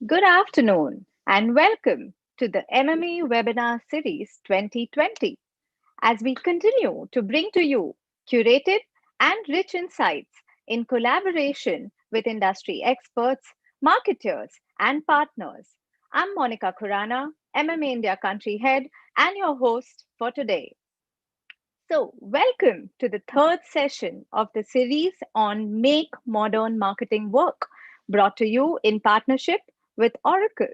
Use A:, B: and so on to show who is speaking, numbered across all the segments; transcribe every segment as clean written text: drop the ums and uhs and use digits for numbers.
A: Good afternoon and welcome to the MMA Webinar Series 2020 as we continue to bring to you curated and rich insights in collaboration with industry experts, marketers, and partners. I'm Monica Khurana, MMA India Country Head, and your host for today. So, welcome to the third session of the series on Make Modern Marketing Work, brought to you in partnership with Oracle.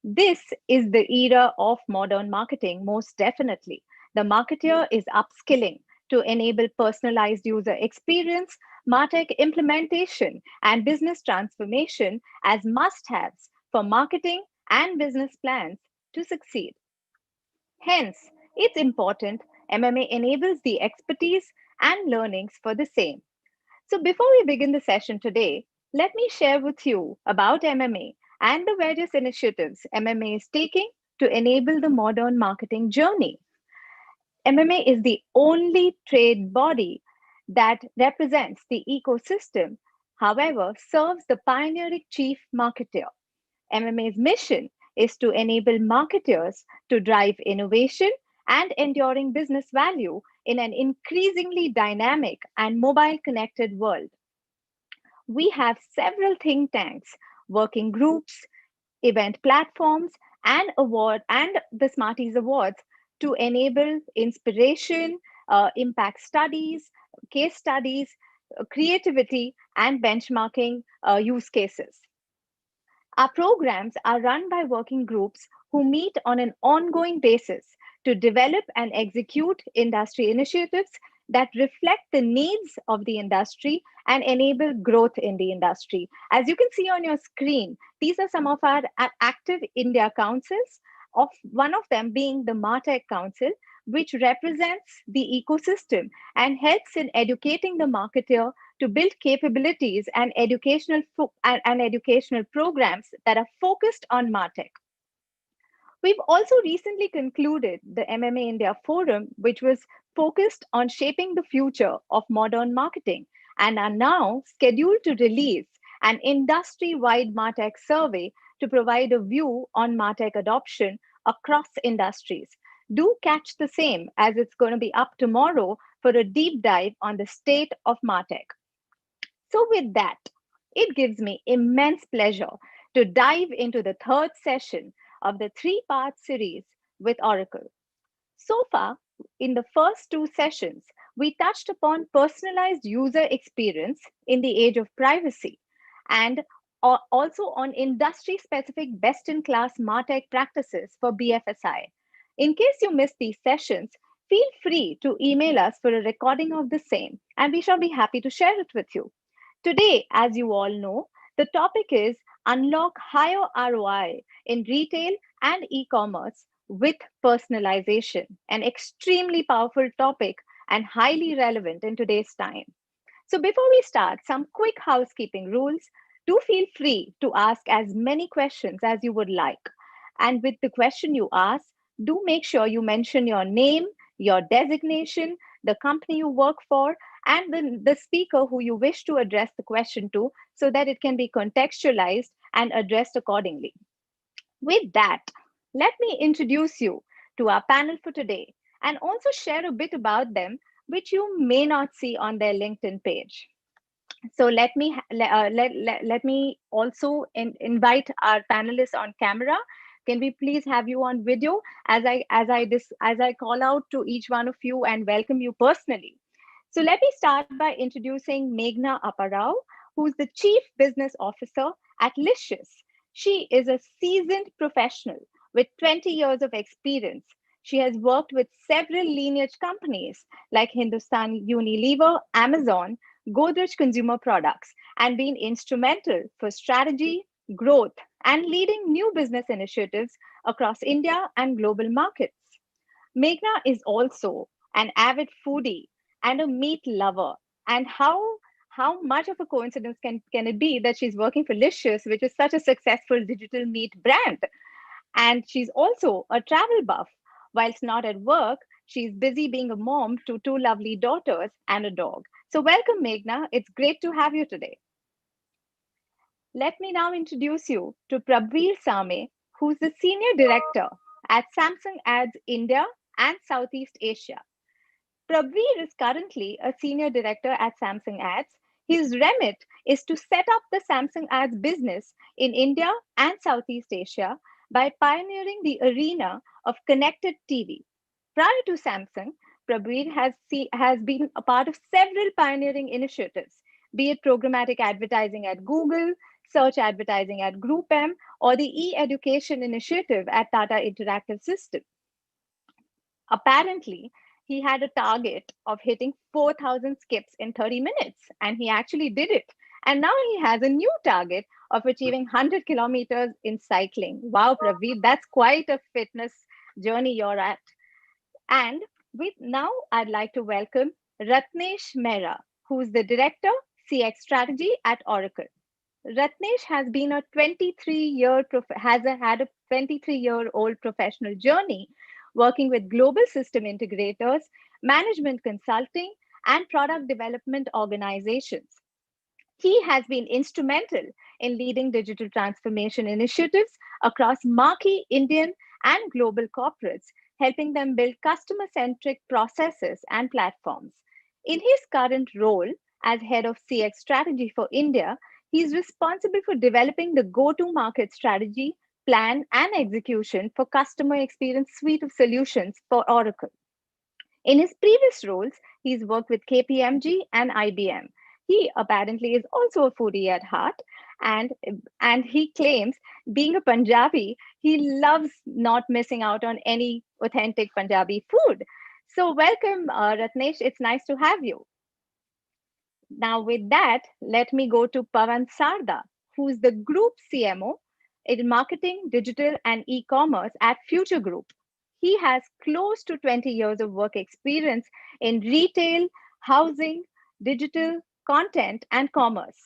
A: This is the era of modern marketing, most definitely. The marketer is upskilling to enable personalized user experience, MarTech implementation, and business transformation as must haves for marketing and business plans to succeed. Hence, it's important MMA enables the expertise and learnings for the same. So, before we begin the session today, let me share with you about MMA and the various initiatives MMA is taking to enable the modern marketing journey. MMA is the only trade body that represents the ecosystem, however, serves the pioneering chief marketer. MMA's mission is to enable marketers to drive innovation and enduring business value in an increasingly dynamic and mobile connected world. We have several think tanks, working groups, event platforms, and the Smarties Awards to enable inspiration, impact studies, case studies, creativity, and benchmarking use cases. Our programs are run by working groups who meet on an ongoing basis to develop and execute industry initiatives that reflect the needs of the industry and enable growth in the industry. As you can see on your screen, these are some of our active India councils, of one of them being the MarTech Council, which represents the ecosystem and helps in educating the marketer to build capabilities and and educational programs that are focused on MarTech. We've also recently concluded the MMA India Forum, which was focused on shaping the future of modern marketing, and are now scheduled to release an industry wide MarTech survey to provide a view on MarTech adoption across industries. Do catch the same, as it's going to be up tomorrow for a deep dive on the state of MarTech. So, with that, it gives me immense pleasure to dive into the third session of the three-part series with Oracle. So far, in the first two sessions, we touched upon personalized user experience in the age of privacy and also on industry specific best in class MarTech practices for BFSI. In case you missed these sessions, feel free to email us for a recording of the same, and we shall be happy to share it with you. Today, as you all know, the topic is Unlock Higher ROI in Retail and E-commerce with Personalization, an extremely powerful topic and highly relevant in today's time. So, before we start, some quick housekeeping rules. Do feel free to ask as many questions as you would like. And with the question you ask, do make sure you mention your name, your designation, the company you work for, and the speaker who you wish to address the question to so that it can be contextualized and addressed accordingly. With that, let me introduce you to our panel for today and also share a bit about them, which you may not see on their LinkedIn page. So let me also invite our panelists on camera. Can we please have you on video as I call out to each one of you and welcome you personally. So let me start by introducing Meghna Apparao, who's the Chief Business Officer at Alicious. She is a seasoned professional with 20 years of experience. She has worked with several lineage companies like Hindustan Unilever, Amazon, Godrej Consumer Products, and been instrumental for strategy, growth, and leading new business initiatives across India and global markets. Meghna is also an avid foodie and a meat lover. And how much of a coincidence can it be that she's working for Licious, which is such a successful digital meat brand? And she's also a travel buff. Whilst not at work, she's busy being a mom to two lovely daughters and a dog. So welcome, Meghna. It's great to have you today. Let me now introduce you to Prabir Same, who's the Senior Director at Samsung Ads India and Southeast Asia. Prabir is currently a Senior Director at Samsung Ads. His remit is to set up the Samsung Ads business in India and Southeast Asia by pioneering the arena of connected TV. Prior to Samsung, Prabir has been a part of several pioneering initiatives, be it programmatic advertising at Google, search advertising at Group M, or the e-education initiative at Tata Interactive Systems. Apparently, he had a target of hitting 4,000 skips in 30 minutes, and he actually did it. And now he has a new target of achieving 100 kilometers in cycling. Wow, Praveer, that's quite a fitness journey you're at. And with now, I'd like to welcome Ratnesh Mehra, who's the Director, CX Strategy at Oracle. Ratnesh has been a 23-year old professional journey working with global system integrators, management consulting, and product development organizations. He has been instrumental in leading digital transformation initiatives across marquee Indian and global corporates, helping them build customer centric processes and platforms. In his current role as head of CX strategy for India, he is responsible for developing the go to market strategy, plan, and execution for customer experience suite of solutions for Oracle. In his previous roles, he's worked with KPMG and IBM. He apparently is also a foodie at heart, and and he claims, being a Punjabi, he loves not missing out on any authentic Punjabi food. So welcome, Ratnesh. It's nice to have you. Now, with that, let me go to Pavan Sarda, who's the Group CMO in marketing, digital, and e commerce at Future Group. He has close to 20 years of work experience in retail, housing, digital, content, and commerce.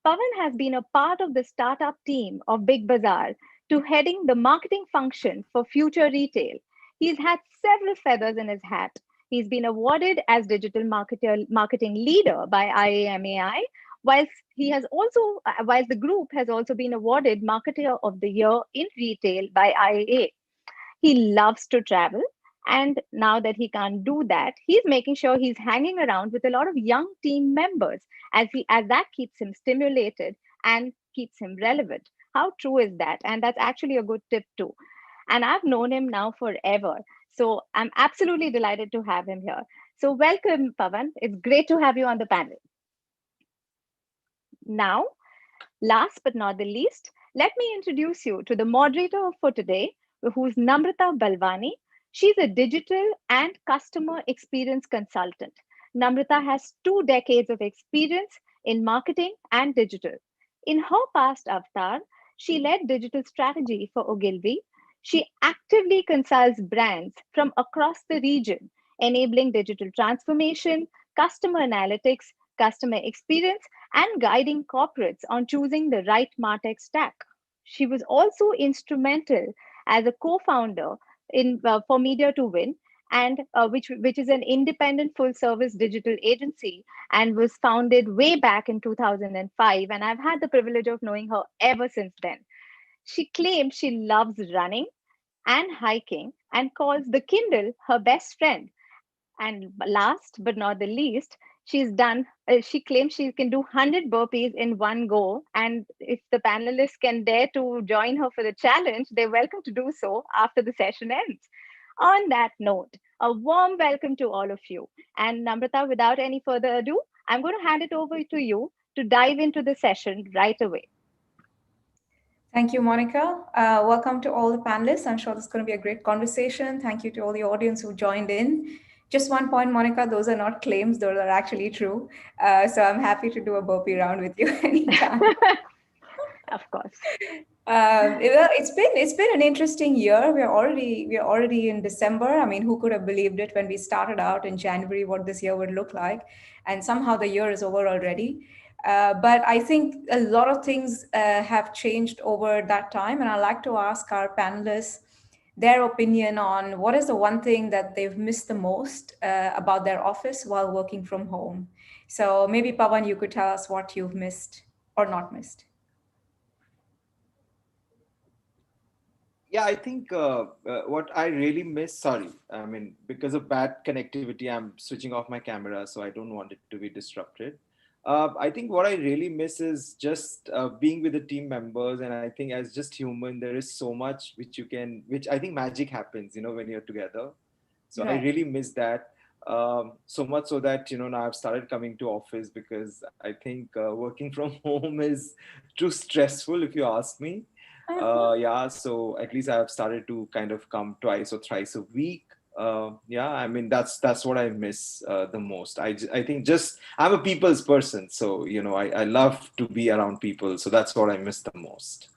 A: Pavan has been a part of the startup team of Big Bazaar to heading the marketing function for Future Retail. He's had several feathers in his hat. He's been awarded as digital marketing leader by IAMAI, whilst the group has also been awarded Marketer of the Year in Retail by IAA. He loves to travel, and now that he can't do that, he's making sure he's hanging around with a lot of young team members as that keeps him stimulated and keeps him relevant. How true is that? And that's actually a good tip too. And I've known him now forever. So I'm absolutely delighted to have him here. So welcome, Pavan. It's great to have you on the panel. Now, last but not the least, let me introduce you to the moderator for today, who's Namrata Balwani. She's a digital and customer experience consultant. Namrata has 2 decades of experience in marketing and digital. In her past avatar, she led digital strategy for Ogilvy. She actively consults brands from across the region, enabling digital transformation, customer analytics, customer experience, and guiding corporates on choosing the right MarTech stack. She was also instrumental as a co-founder for Media to Win, and which is an independent full-service digital agency, and was founded way back in 2005. And I've had the privilege of knowing her ever since then. She claims she loves running and hiking and calls the Kindle her best friend. And last but not the least, she claims she can do 100 burpees in one go. And if the panelists can dare to join her for the challenge, they're welcome to do so after the session ends. On that note, a warm welcome to all of you. And Namrata, without any further ado, I'm going to hand it over to you to dive into the session right away.
B: Thank you, Monica. Welcome to all the panelists. I'm sure this is going to be a great conversation. Thank you to all the audience who joined in. Just one point, Monica, those are not claims, those are actually true. So I'm happy to do a burpee round with you anytime.
A: Of course.
B: It's been an interesting year. We're already in December. I mean, who could have believed it when we started out in January what this year would look like, and somehow the year is over already. But I think a lot of things have changed over that time, and I'd like to ask our panelists their opinion on what is the one thing that they've missed the most about their office while working from home. So maybe Pawan, you could tell us what you've missed or not missed.
C: Yeah, I think what I really miss, sorry, I mean, because of bad connectivity, I'm switching off my camera, so I don't want it to be disrupted. I think what I really miss is just being with the team members. And I think as just human, there is so much which you can, which I think magic happens, when you're together. So I
B: Right.
C: really miss that. So much so that, now I've started coming to office because I think working from home is too stressful, if you ask me. Yeah, so at least I've started to kind of come twice or thrice a week. Yeah, I mean that's what I miss the most. I think just I'm a people's person, so I love to be around people. So that's what I miss the most.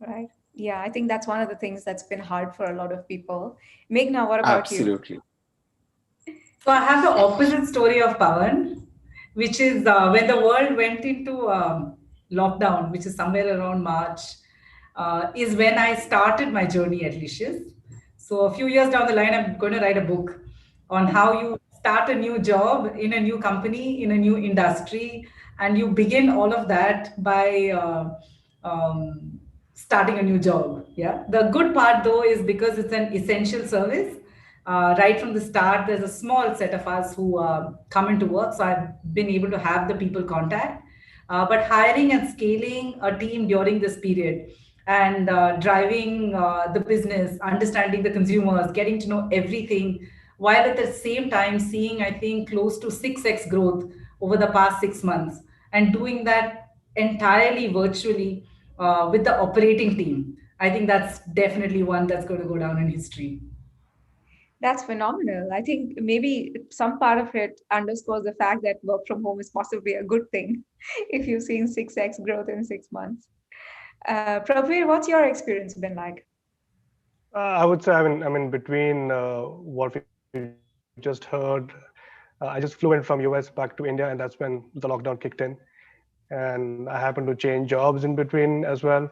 B: Right. Yeah, I think that's one of the things that's been hard for a lot of people. Meghna, what about you?
C: Absolutely.
D: So I have the opposite story of Pawan, which is when the world went into lockdown, which is somewhere around March, is when I started my journey at Licious. So a few years down the line, I'm going to write a book on how you start a new job in a new company, in a new industry, and you begin all of that by starting a new job. Yeah. The good part though is because it's an essential service. Right from the start, there's a small set of us who come into work, so I've been able to have the people contact. But hiring and scaling a team during this period and driving the business, understanding the consumers, getting to know everything, while at the same time seeing, I think, close to 6x growth over the past 6 months, and doing that entirely virtually with the operating team. I think that's definitely one that's going to go down in history.
B: That's phenomenal. I think maybe some part of it underscores the fact that work from home is possibly a good thing if you've seen 6x growth in 6 months. Pravir, what's your experience been like?
E: I would say, between what we just heard, I just flew in from US back to India, and that's when the lockdown kicked in. And I happened to change jobs in between as well.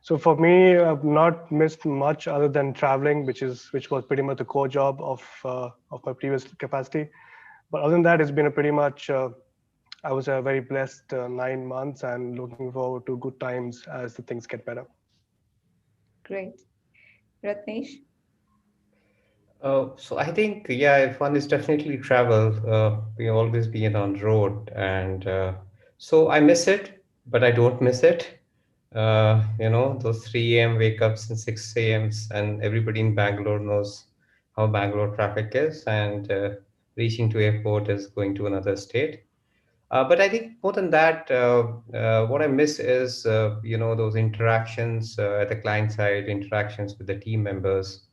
E: So for me, I've not missed much other than traveling, which was pretty much the core job of my previous capacity. But other than that, it's been a pretty much I was a very blessed 9 months, and looking forward to good times as the things get better.
B: Great. Ratnesh?
F: So I think, yeah, one is definitely travel. We always been on road, and so I miss it, but I don't miss it. Those 3 a.m. wake ups and 6 a.m.s, and everybody in Bangalore knows how Bangalore traffic is, and reaching to airport is going to another state. But I think more than that, what I miss is, those interactions at the client side, interactions with the team members.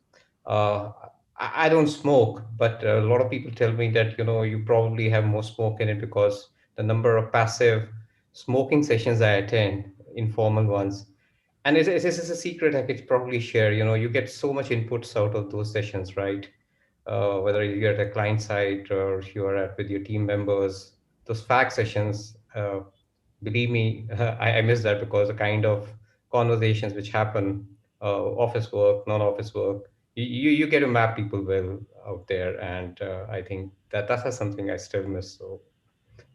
F: Uh, I don't smoke, but a lot of people tell me that, you probably have more smoke in it because the number of passive smoking sessions I attend, informal ones, and it's a secret I could probably share. You get so much inputs out of those sessions, right? Whether you're at a client side or you are at with your team members, those fact sessions, believe me, I miss that because the kind of conversations which happen, office work, non-office work, you get to map people well out there, and I think that's something I still miss. So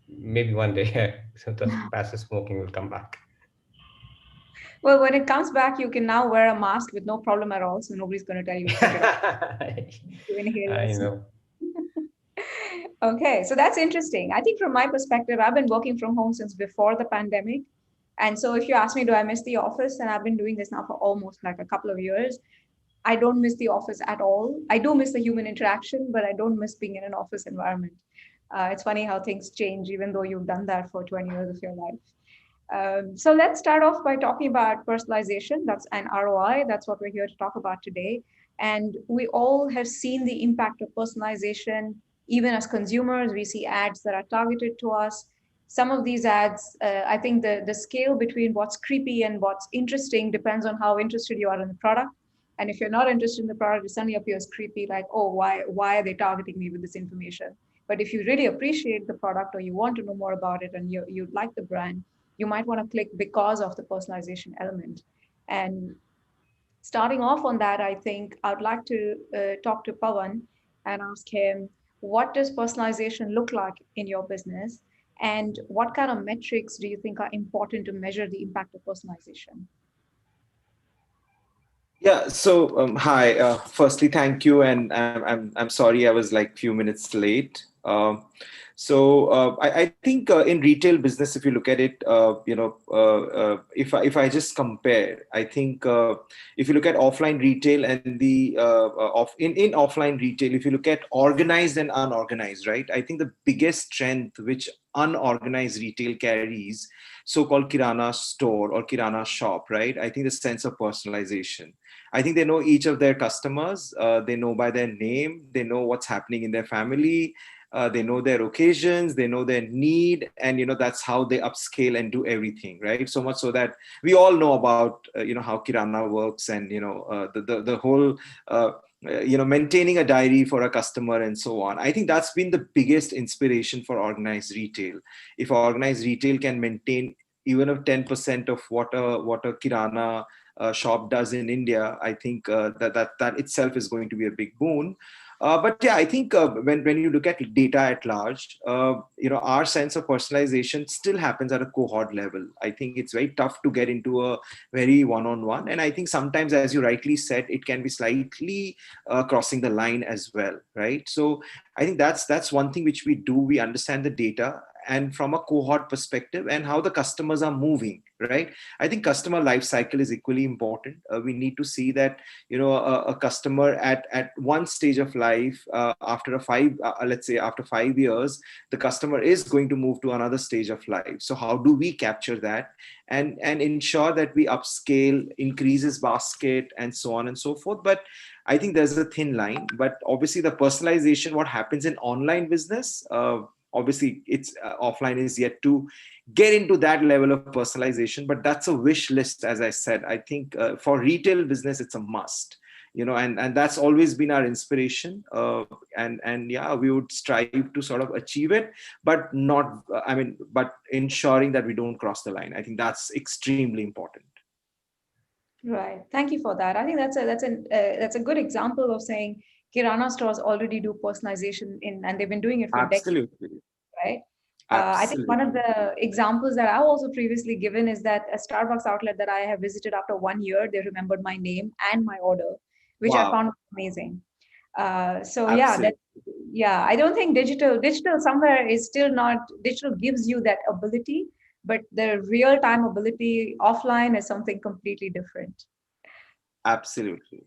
F: maybe one day the passive smoking will come back.
B: Well, when it comes back, you can now wear a mask with no problem at all, so nobody's going to tell you to take it off. You inhale
F: I
B: less.
F: know.
B: Okay, so that's interesting. I think from my perspective, I've been working from home since before the pandemic. And so if you ask me, do I miss the office? And I've been doing this now for almost like a couple of years. I don't miss the office at all. I do miss the human interaction, but I don't miss being in an office environment. It's funny how things change, even though you've done that for 20 years of your life. So let's start off by talking about personalization. That's an ROI. That's what we're here to talk about today. And we all have seen the impact of personalization. Even as consumers, we see ads that are targeted to us. Some of these ads, I think the scale between what's creepy and what's interesting depends on how interested you are in the product. And if you're not interested in the product, it suddenly appears creepy, like, oh, why are they targeting me with this information? But if you really appreciate the product or you want to know more about it and you like the brand, you might want to click because of the personalization element. And starting off on that, I think I'd like to talk to Pawan and ask him, what does personalization look like in your business? And what kind of metrics do you think are important to measure the impact of personalization?
C: Yeah. So, hi. Firstly, thank you, and I'm sorry I was like few minutes late. I think in retail business, if you look at it, if I just compare, I think if you look at offline retail and the off in offline retail, if you look at organized and unorganized, right? I think the biggest strength which unorganized retail carries, so-called kirana store or kirana shop, right? I think the sense of personalization. I think they know each of their customers. They know by their name. They know what's happening in their family. They know their occasions. They know their need, and that's how they upscale and do everything, right? So much so that we all know about how Kirana works, and the whole. Maintaining a diary for a customer and so on. I think that's been the biggest inspiration for organized retail. If organized retail can maintain even of 10% of what a Kirana shop does in India, I think that itself is going to be a big boon. But yeah, I think when you look at data at large, our sense of personalization still happens at a cohort level. I think it's very tough to get into a very one-on-one, and I think sometimes, as you rightly said, it can be slightly crossing the line as well, right? So I think that's one thing which we do. We understand the data and from a cohort perspective and how the customers are moving, right? I think customer life cycle is equally important. We need to see that a customer at one stage of life, after a five let's say after 5 years, the customer is going to move to another stage of life. So how do we capture that and ensure that we upscale, increases basket, and so on and so forth? But I think there's a thin line. But obviously the personalization, what happens in online business, obviously it's offline is yet to get into that level of personalization, but that's a wish list. As I said, I think for retail business it's a must, and that's always been our inspiration. And yeah, we would strive to sort of achieve it, but not but ensuring that we don't cross the line. I think that's extremely important.
B: Right. Thank you for that. I think that's a good example of saying Kirana stores already do personalization and they've been doing it for decades,
C: Absolutely.
B: right? I think one of
C: Absolutely.
B: the examples that I've also previously given is that a Starbucks outlet that I have visited after 1 year, they remembered my name and my order, which I
C: Wow.
B: found amazing. So yeah, that
C: Absolutely.
B: yeah, I don't think digital somewhere is still not digital gives you that ability, but the real time ability offline is something completely different.
C: Absolutely.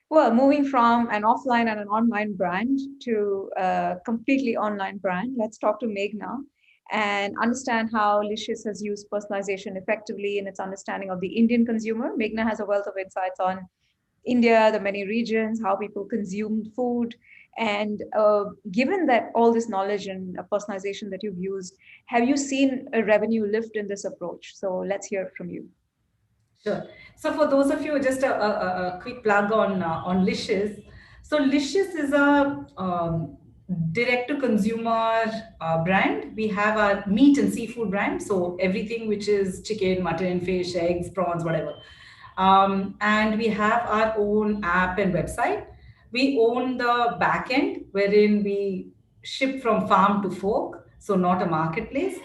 B: Well, moving from an offline and an online brand to a completely online brand, let's talk to Meghna and understand how Licious has used personalization effectively in its understanding of the Indian consumer. Meghna has a wealth of insights on India, the many regions, how people consume food. And given that all this knowledge and personalization that you've used, have you seen a revenue lift in this approach? So let's hear it from you.
D: Sure. So for those of you, just a quick plug on Licious. So Licious is a direct-to-consumer brand. We have our meat and seafood brand, so everything which is chicken, mutton, fish, eggs, prawns, whatever. And we have our own app and website. We own the back end, wherein we ship from farm to fork, so not a marketplace,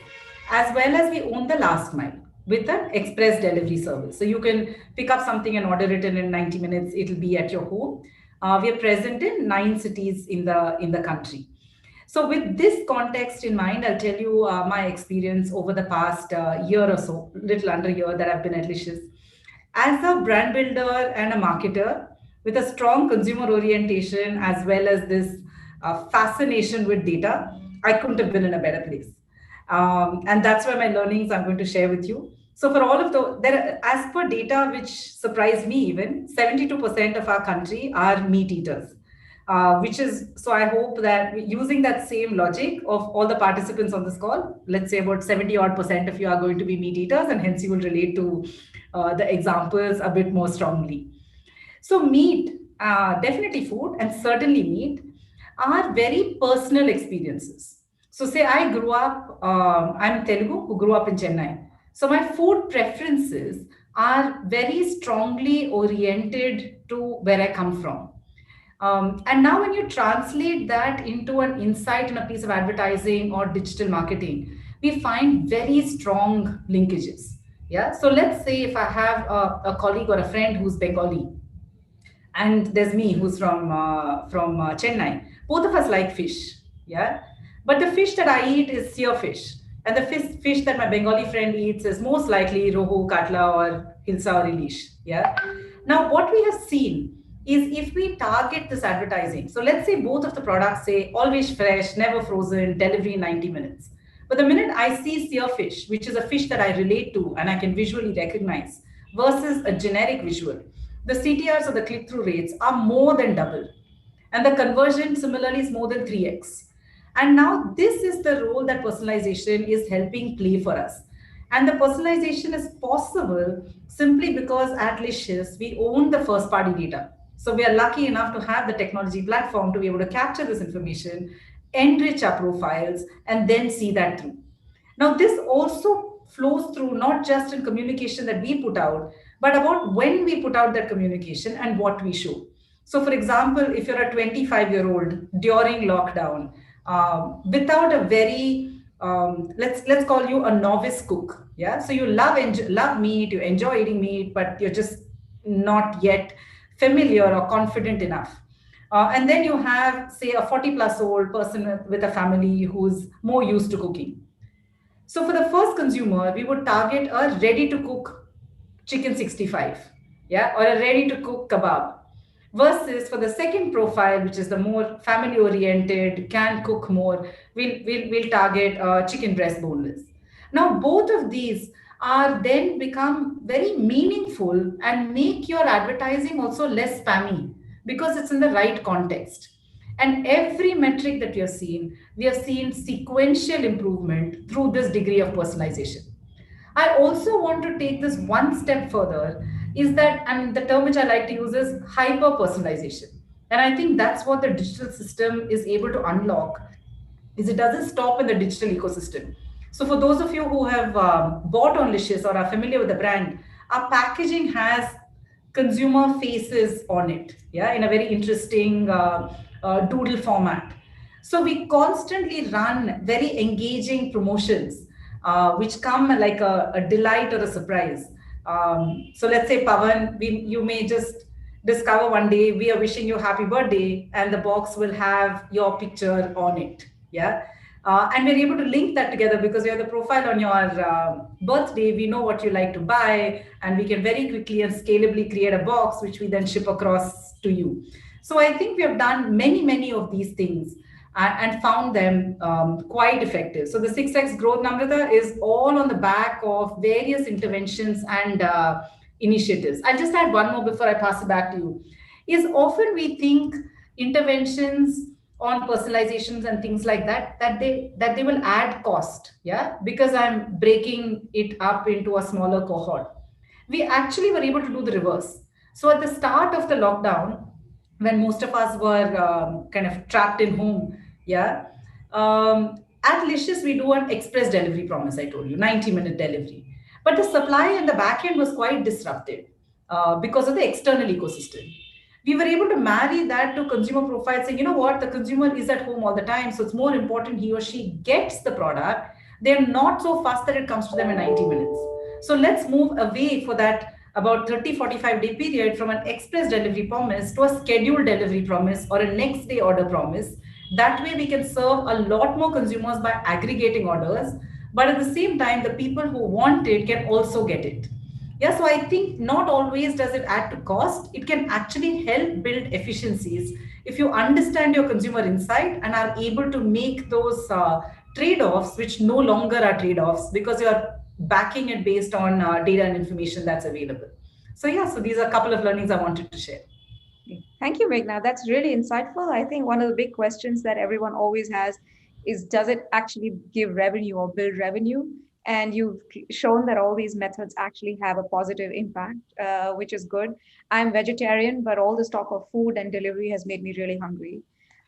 D: as well as we own the last mile with an express delivery service. So you can pick up something and order it, and in 90 minutes it'll be at your home. We are present in 9 cities in the country. So with this context in mind, I'll tell you my experience over the past year or so, little under a year that I've been at Licious. As a brand builder and a marketer with a strong consumer orientation as well as this fascination with data, I couldn't have been in a better place. And that's where my learnings I'm going to share with you. So for all of the, there, as per data, which surprised me even, 72% of our country are meat eaters. Which is, so I hope that using that same logic of all the participants on this call, let's say about 70 odd percent of you are going to be meat eaters, and hence you will relate to the examples a bit more strongly. So meat, definitely food, and certainly meat are very personal experiences. So say I grew up, I'm Telugu who grew up in Chennai. So my food preferences are very strongly oriented to where I come from. And now, when you translate that into an insight in a piece of advertising or digital marketing, we find very strong linkages. Yeah. So let's say if I have a colleague or a friend who's Bengali, and there's me who's from Chennai. Both of us like fish, yeah. But the fish that I eat is sear fish, and the fish that my Bengali friend eats is most likely rohu, katla, or hilsa or ilish, yeah. Now, what we have seen is if we target this advertising. So let's say both of the products say always fresh, never frozen, delivery in 90 minutes. But the minute I see sear fish, which is a fish that I relate to and I can visually recognize, versus a generic visual, the CTRs or the click through rates are more than double. And the conversion similarly is more than 3x. And now this is the role that personalization is helping play for us. And the personalization is possible simply because at Licious, we own the first party data. So we are lucky enough to have the technology platform to be able to capture this information, enrich our profiles, and then see that through. Now, this also flows through not just in communication that we put out, but about when we put out that communication and what we show. So, for example, if you're a 25-year-old during lockdown, without a very let's call you a novice cook, yeah. So you love meat, you enjoy eating meat, but you're just not yet familiar or confident enough. And then you have, say, a 40 plus old person with a family who's more used to cooking. So for the first consumer, we would target a ready to cook chicken 65, yeah, or a ready to cook kebab. Versus for the second profile, which is the more family oriented, can cook more, we'll target chicken breast boneless. Now, both of these are then become very meaningful and make your advertising also less spammy because it's in the right context. And every metric that we have seen sequential improvement through this degree of personalization. I also want to take this one step further is that, and the term which I like to use is hyper personalization. And I think that's what the digital system is able to unlock is it doesn't stop in the digital ecosystem. So for those of you who have bought on Licious or are familiar with the brand, our packaging has consumer faces on it, yeah, in a very interesting doodle format. So we constantly run very engaging promotions, which come like a delight or a surprise. So let's say Pavan, you may just discover one day we are wishing you happy birthday, and the box will have your picture on it. Yeah. And we're able to link that together because you have the profile on your birthday. We know what you like to buy, and we can very quickly and scalably create a box which we then ship across to you. So I think we have done many of these things and found them quite effective. So the 6x growth, Namrata, is all on the back of various interventions and initiatives. I'll just add one more before I pass it back to you. Is often we think interventions on personalizations and things like that that they will add cost, yeah, because I'm breaking it up into a smaller cohort. We actually were able to do the reverse. So at the start of the lockdown, when most of us were kind of trapped in home, yeah, at Licious we do an express delivery promise. I told you 90-minute delivery, but the supply in the back end was quite disrupted because of the external ecosystem. We were able to marry that to consumer profiles, saying, you know what, the consumer is at home all the time, so it's more important he or she gets the product. They're not so fast that it comes to them in 90 minutes. So let's move away for that about 30-45 day period from an express delivery promise to a scheduled delivery promise or a next day order promise. That way we can serve a lot more consumers by aggregating orders, but at the same time the people who want it can also get it. Yeah, so I think not always does it add to cost. It can actually help build efficiencies if you understand your consumer insight and are able to make those trade-offs, which no longer are trade-offs because you're backing it based on data and information that's available. So yeah, so these are a couple of learnings I wanted to share.
B: Thank you, Meghna. That's really insightful. I think one of the big questions that everyone always has is, does it actually give revenue or build revenue? And you've shown that all these methods actually have a positive impact, which is good. I'm vegetarian, but all this talk of food and delivery has made me really hungry.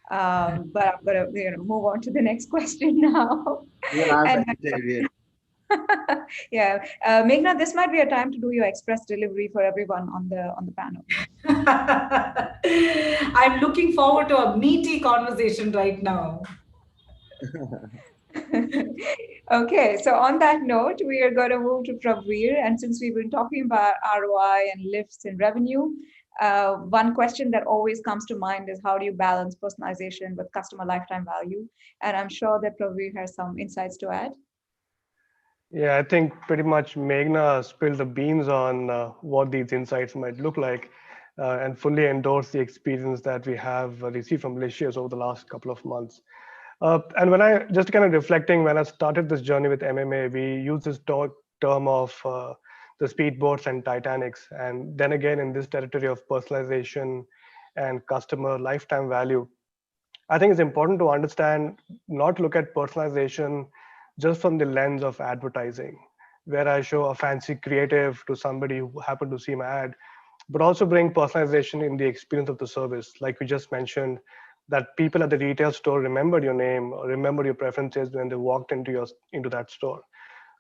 B: But I'm gonna move on to the next question now.
C: Even I'm
B: And
C: vegetarian.
B: yeah, Meghna, this might be a time to do your express delivery for everyone on the panel.
D: I'm looking forward to a meaty conversation right now.
B: Okay, so on that note, we are going to move to Prabir. And since we've been talking about ROI and lifts in revenue, one question that always comes to mind is how do you balance personalization with customer lifetime value? And I'm sure that Prabir has some insights to add.
E: Yeah, I think pretty much Meghna spilled the beans on what these insights might look like and fully endorse the experience that we have received from Alicious over the last couple of months. And when I just kind of reflecting, when I started this journey with MMA, we use this term of the speedboats and Titanics. And then again, in this territory of personalization and customer lifetime value, I think it's important to understand, not look at personalization just from the lens of advertising, where I show a fancy creative to somebody who happened to see my ad, but also bring personalization in the experience of the service. Like we just mentioned, that people at the retail store remembered your name or remembered your preferences when they walked into that store.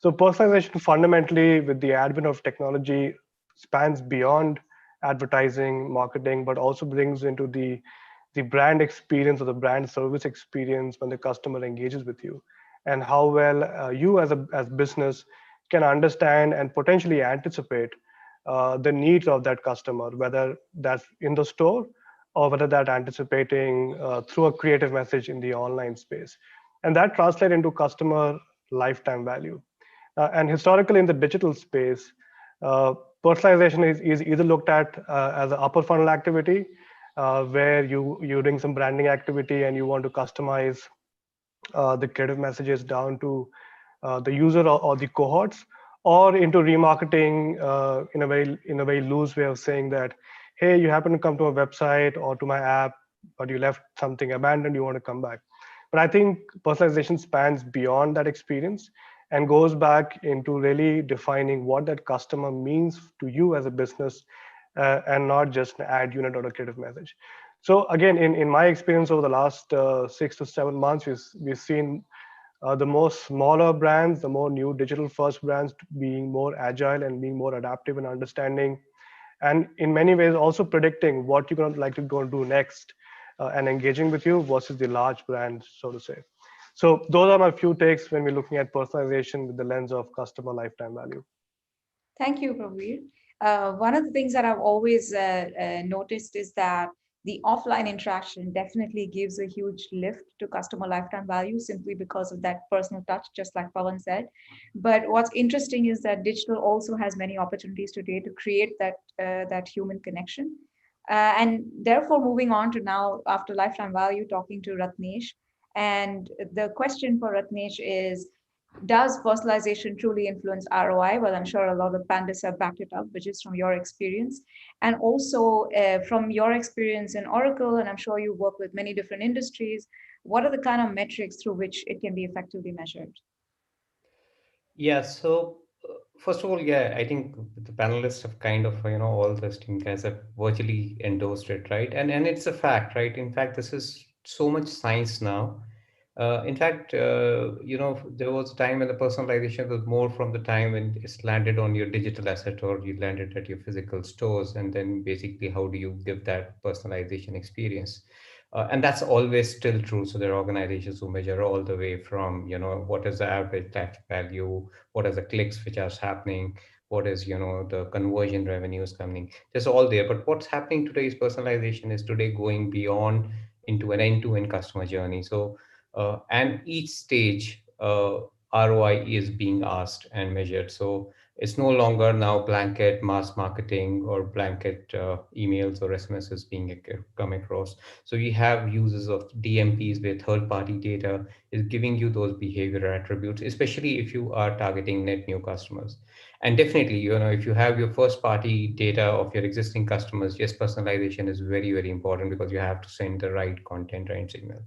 E: So personalization fundamentally, with the advent of technology, spans beyond advertising, marketing, but also brings into the brand experience or the brand service experience when the customer engages with you, and how well you as business can understand and potentially anticipate the needs of that customer, whether that's in the store or whether that anticipating through a creative message in the online space, and that translate into customer lifetime value. And historically in the digital space, uh, personalization is either looked at as an upper funnel activity, where you're doing some branding activity and you want to customize the creative messages down to the user or the cohorts, or into remarketing in a very loose way of saying that, hey, you happen to come to a website or to my app, but you left something abandoned, you want to come back. But I think personalization spans beyond that experience and goes back into really defining what that customer means to you as a business, and not just an ad unit or a creative message. So again, in my experience over the last 6 to 7 months, we've seen the more smaller brands, the more new digital first brands being more agile and being more adaptive and understanding, and in many ways also predicting what you're going to like to go and do next, and engaging with you versus the large brands, so to say. So those are my few takes when we're looking at personalization with the lens of customer lifetime value.
B: Thank you, Pravir. One of the things that I've always noticed is that the offline interaction definitely gives a huge lift to customer lifetime value simply because of that personal touch, just like Pawan said. But what's interesting is that digital also has many opportunities today to create that human connection. And therefore, moving on to now, after lifetime value, talking to Ratnesh. And the question for Ratnesh is, does personalization truly influence ROI? Well, I'm sure a lot of panelists have backed it up, but just from your experience. And also from your experience in Oracle, and I'm sure you work with many different industries, what are the kind of metrics through which it can be effectively measured?
F: Yeah, so first of all, yeah, I think the panelists have kind of, all the esteemed guys have virtually endorsed it, right? And it's a fact, right? In fact, this is so much science now. In fact, there was a time when the personalization was more from the time when it's landed on your digital asset or you landed at your physical stores, and then basically how do you give that personalization experience? And that's always still true. So there are organizations who measure all the way from, what is the average tax value, what are the clicks which are happening, what is, the conversion revenues coming. That's all there. But what's happening today is personalization is today going beyond into an end-to-end customer journey. So and each stage ROI is being asked and measured. So it's no longer now blanket mass marketing or blanket emails or SMSs being come across. So we have uses of DMPs where third-party data is giving you those behavioral attributes, especially if you are targeting net new customers. And definitely, if you have your first-party data of your existing customers, yes, personalization is very, very important because you have to send the right content, right signal.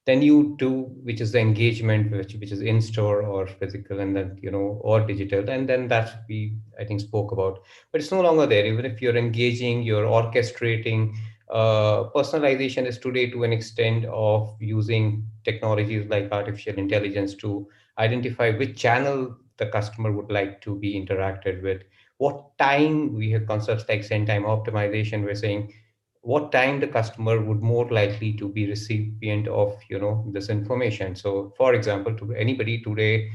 F: Then you do, which is the engagement, which is in store or physical, and then or digital, and then that we I think spoke about. But it's no longer there. Even if you're engaging, you're orchestrating. Personalization is today to an extent of using technologies like artificial intelligence to identify which channel the customer would like to be interacted with, what time. We have concepts like send time optimization. We're saying what time the customer would more likely to be recipient of this information. So for example, to anybody today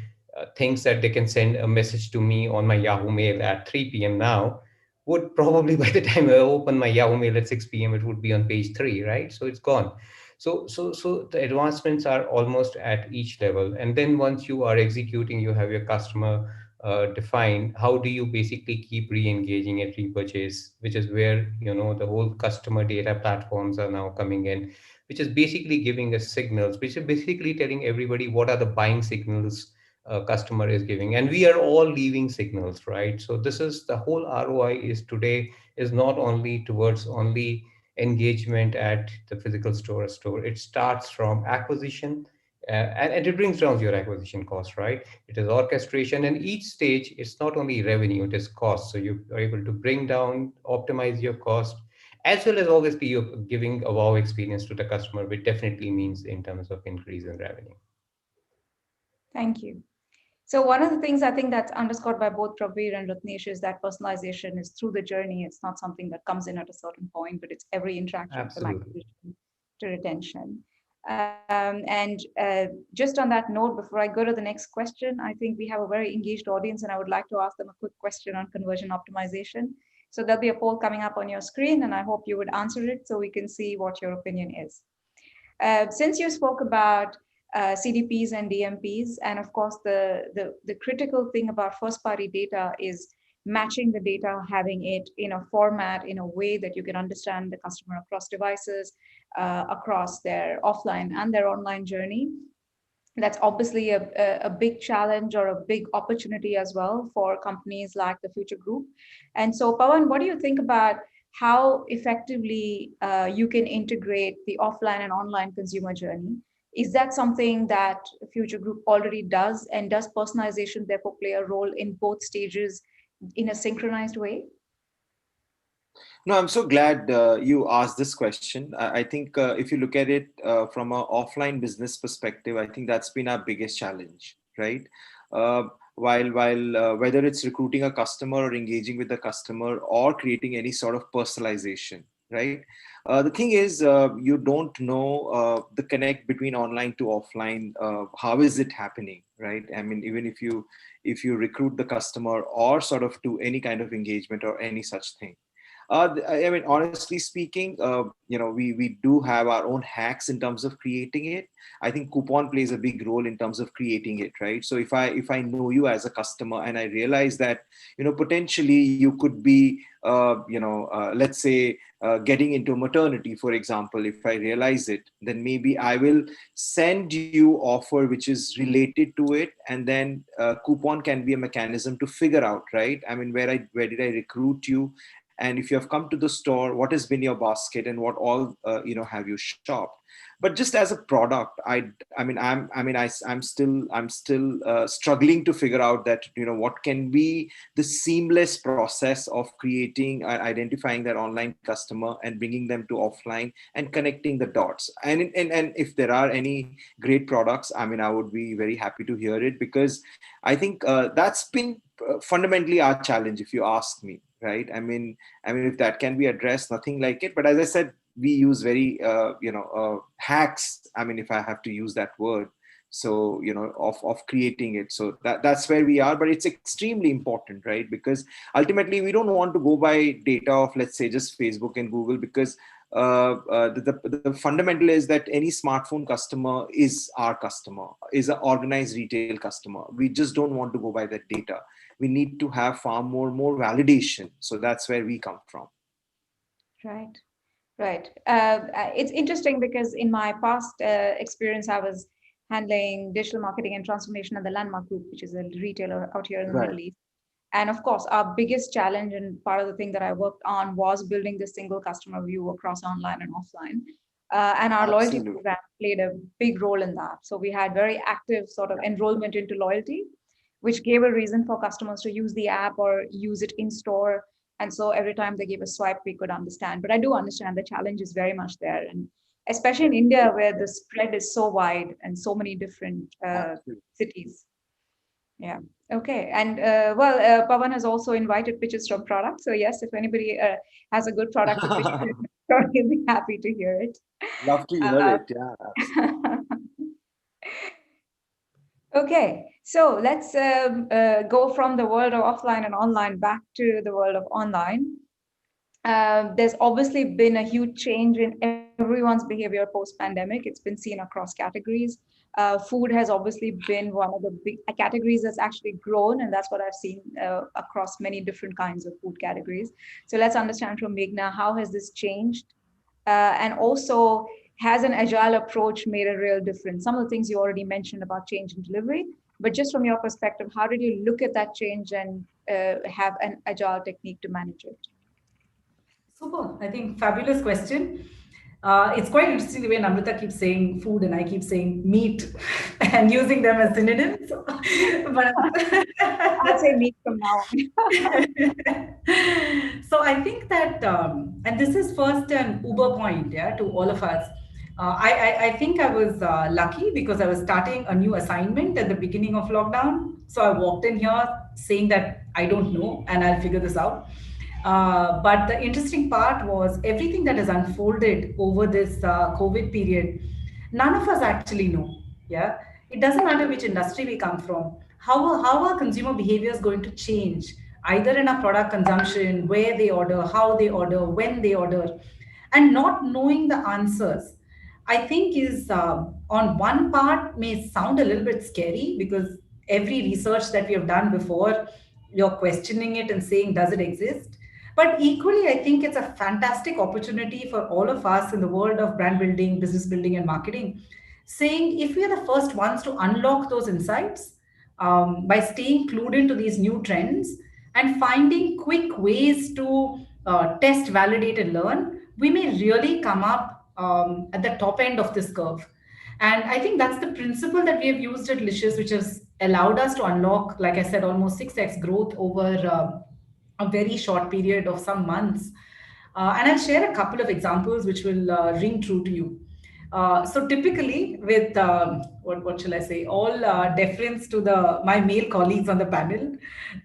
F: thinks that they can send a message to me on my Yahoo Mail at 3 p.m. now, would probably by the time I open my Yahoo Mail at 6 p.m. it would be on page 3, right? So it's gone. So the advancements are almost at each level. And then once you are executing, you have your customer defined. How do you basically keep re-engaging at repurchase, which is where the whole customer data platforms are now coming in, which is basically giving us signals, which is basically telling everybody what are the buying signals customer is giving, and we are all leaving signals, right? So this is the whole ROI is today is not only towards only engagement at the physical store. It starts from acquisition, and it brings down your acquisition cost, right? It is orchestration, and each stage it's not only revenue, it is cost. So you are able to bring down, optimize your cost, as well as obviously you're giving a wow experience to the customer, which definitely means in terms of increase in revenue.
B: Thank you. So one of the things I think that's underscored by both Prabir and Ratnesh is that personalization is through the journey. It's not something that comes in at a certain point, but it's every interaction from
F: Absolutely.
B: acquisition to retention. And just on that note, before I go to the next question, I think we have a very engaged audience, and I would like to ask them a quick question on conversion optimization. So there'll be a poll coming up on your screen, and I hope you would answer it so we can see what your opinion is. Since you spoke about CDPs and DMPs, and of course, the critical thing about first party data is matching the data, having it in a format, in a way that you can understand the customer across devices, across their offline and their online journey. That's obviously a big challenge or a big opportunity as well for companies like the Future Group. And so, Pawan, what do you think about how effectively you can integrate the offline and online consumer journey? Is that something that Future Group already does? And does personalization therefore play a role in both stages in a synchronized way?
C: No, I'm so glad you asked this question. I think if you look at it from an offline business perspective, I think that's been our biggest challenge, right? Uh, while whether it's recruiting a customer or engaging with the customer or creating any sort of personalization, right? The thing is, you don't know the connect between online to offline. How is it happening, right? I mean, even if you recruit the customer or sort of do any kind of engagement or any such thing. I mean, honestly speaking, we do have our own hacks in terms of creating it. I think coupon plays a big role in terms of creating it, right? So if I know you as a customer and I realize that potentially you could be let's say getting into maternity, for example, if I realize it, then maybe I will send you offer which is related to it, and then coupon can be a mechanism to figure out, right? I mean, where did I recruit you, and if you have come to the store, what has been your basket and what all have you shopped. But just as a product, I'm still struggling to figure out that what can be the seamless process of creating identifying that online customer and bringing them to offline and connecting the dots. And if there are any great products, I mean, I would be very happy to hear it, because I think that's been fundamentally our challenge, if you ask me, right? I mean, if that can be addressed, nothing like it. But as I said, we use very hacks, I mean, if I have to use that word, so of creating it. So that's where we are. But it's extremely important, right? Because ultimately we don't want to go by data of, let's say, just Facebook and Google, because the fundamental is that any smartphone customer is our customer, is an organized retail customer. We just don't want to go by that data. We need to have far more validation. So that's where we come from.
B: Right. Right. It's interesting because in my past experience, I was handling digital marketing and transformation at the Landmark Group, which is a retailer out here in the
C: Right.
B: Middle East. And of course, our biggest challenge and part of the thing that I worked on was building this single customer view across online and offline. And our loyalty
C: Absolutely.
B: program played a big role in that. So we had very active sort of enrollment into loyalty, which gave a reason for customers to use the app or use it in store. And so every time they gave a swipe, we could understand. But I do understand the challenge is very much there. And especially in India, where the spread is so wide and so many different
C: Absolutely.
B: cities. Yeah. Okay. And Pawan has also invited pitches from products. So yes, if anybody has a good product to pitch, So he'll be happy to hear it.
C: Love to hear
B: Uh,
C: it. Yeah, absolutely.
B: okay, so let's go from the world of offline and online back to the world of online. There's obviously been a huge change in everyone's behavior post pandemic. It's been seen across categories. Food has obviously been one of the big categories that's actually grown, and that's what I've seen across many different kinds of food categories. So let's understand from Meghna, how has this changed? And also, has an agile approach made a real difference? Some of the things you already mentioned about change in delivery, but just from your perspective, how did you look at that change and have an agile technique to manage it?
D: Super. I think fabulous question. It's quite interesting the way Namrita keeps saying food and I keep saying meat and using them as synonyms. But
B: I'll say meat from now on.
D: so I think that, and this is first an Uber point, yeah, to all of us. I think I was lucky because I was starting a new assignment at the beginning of lockdown. So I walked in here saying that I don't know and I'll figure this out. But the interesting part was everything that has unfolded over this COVID period, none of us actually know. Yeah. It doesn't matter which industry we come from. How are consumer behaviors going to change, either in our product consumption, where they order, how they order, when they order, and not knowing the answers, I think is on one part may sound a little bit scary because every research that we have done before, you're questioning it and saying, does it exist? But equally, I think it's a fantastic opportunity for all of us in the world of brand building, business building, and marketing, saying if we are the first ones to unlock those insights by staying clued into these new trends and finding quick ways to test, validate, and learn, we may really come up at the top end of this curve. And I think that's the principle that we have used at Licious, which has allowed us to unlock, like I said, almost 6x growth over a very short period of some months. And I'll share a couple of examples which will ring true to you. So typically, with what shall I say, all deference to the my male colleagues on the panel,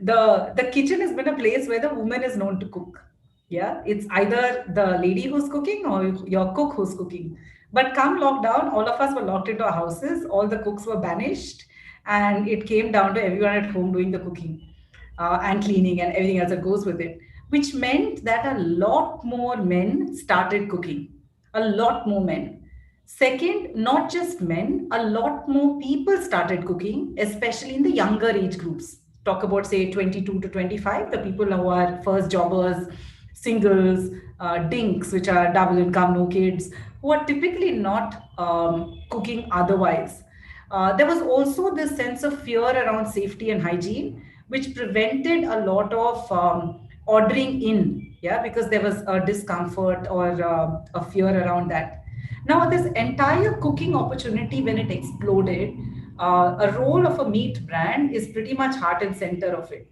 D: the kitchen has been a place where the woman is known to cook. Yeah, it's either the lady who's cooking or your cook who's cooking. But come lockdown, all of us were locked into our houses. All the cooks were banished, and it came down to everyone at home doing the cooking and cleaning and everything else that goes with it, which meant that a lot more men started cooking. A lot more men. Second, not just men, a lot more people started cooking, especially in the younger age groups. Talk about, say, 22 to 25, the people who are first jobbers, singles, dinks, which are double income, no kids, who are typically not cooking otherwise. There was also this sense of fear around safety and hygiene, which prevented a lot of ordering in, yeah, because there was a discomfort or a fear around that. Now, this entire cooking opportunity, when it exploded, a role of a meat brand is pretty much heart and center of it.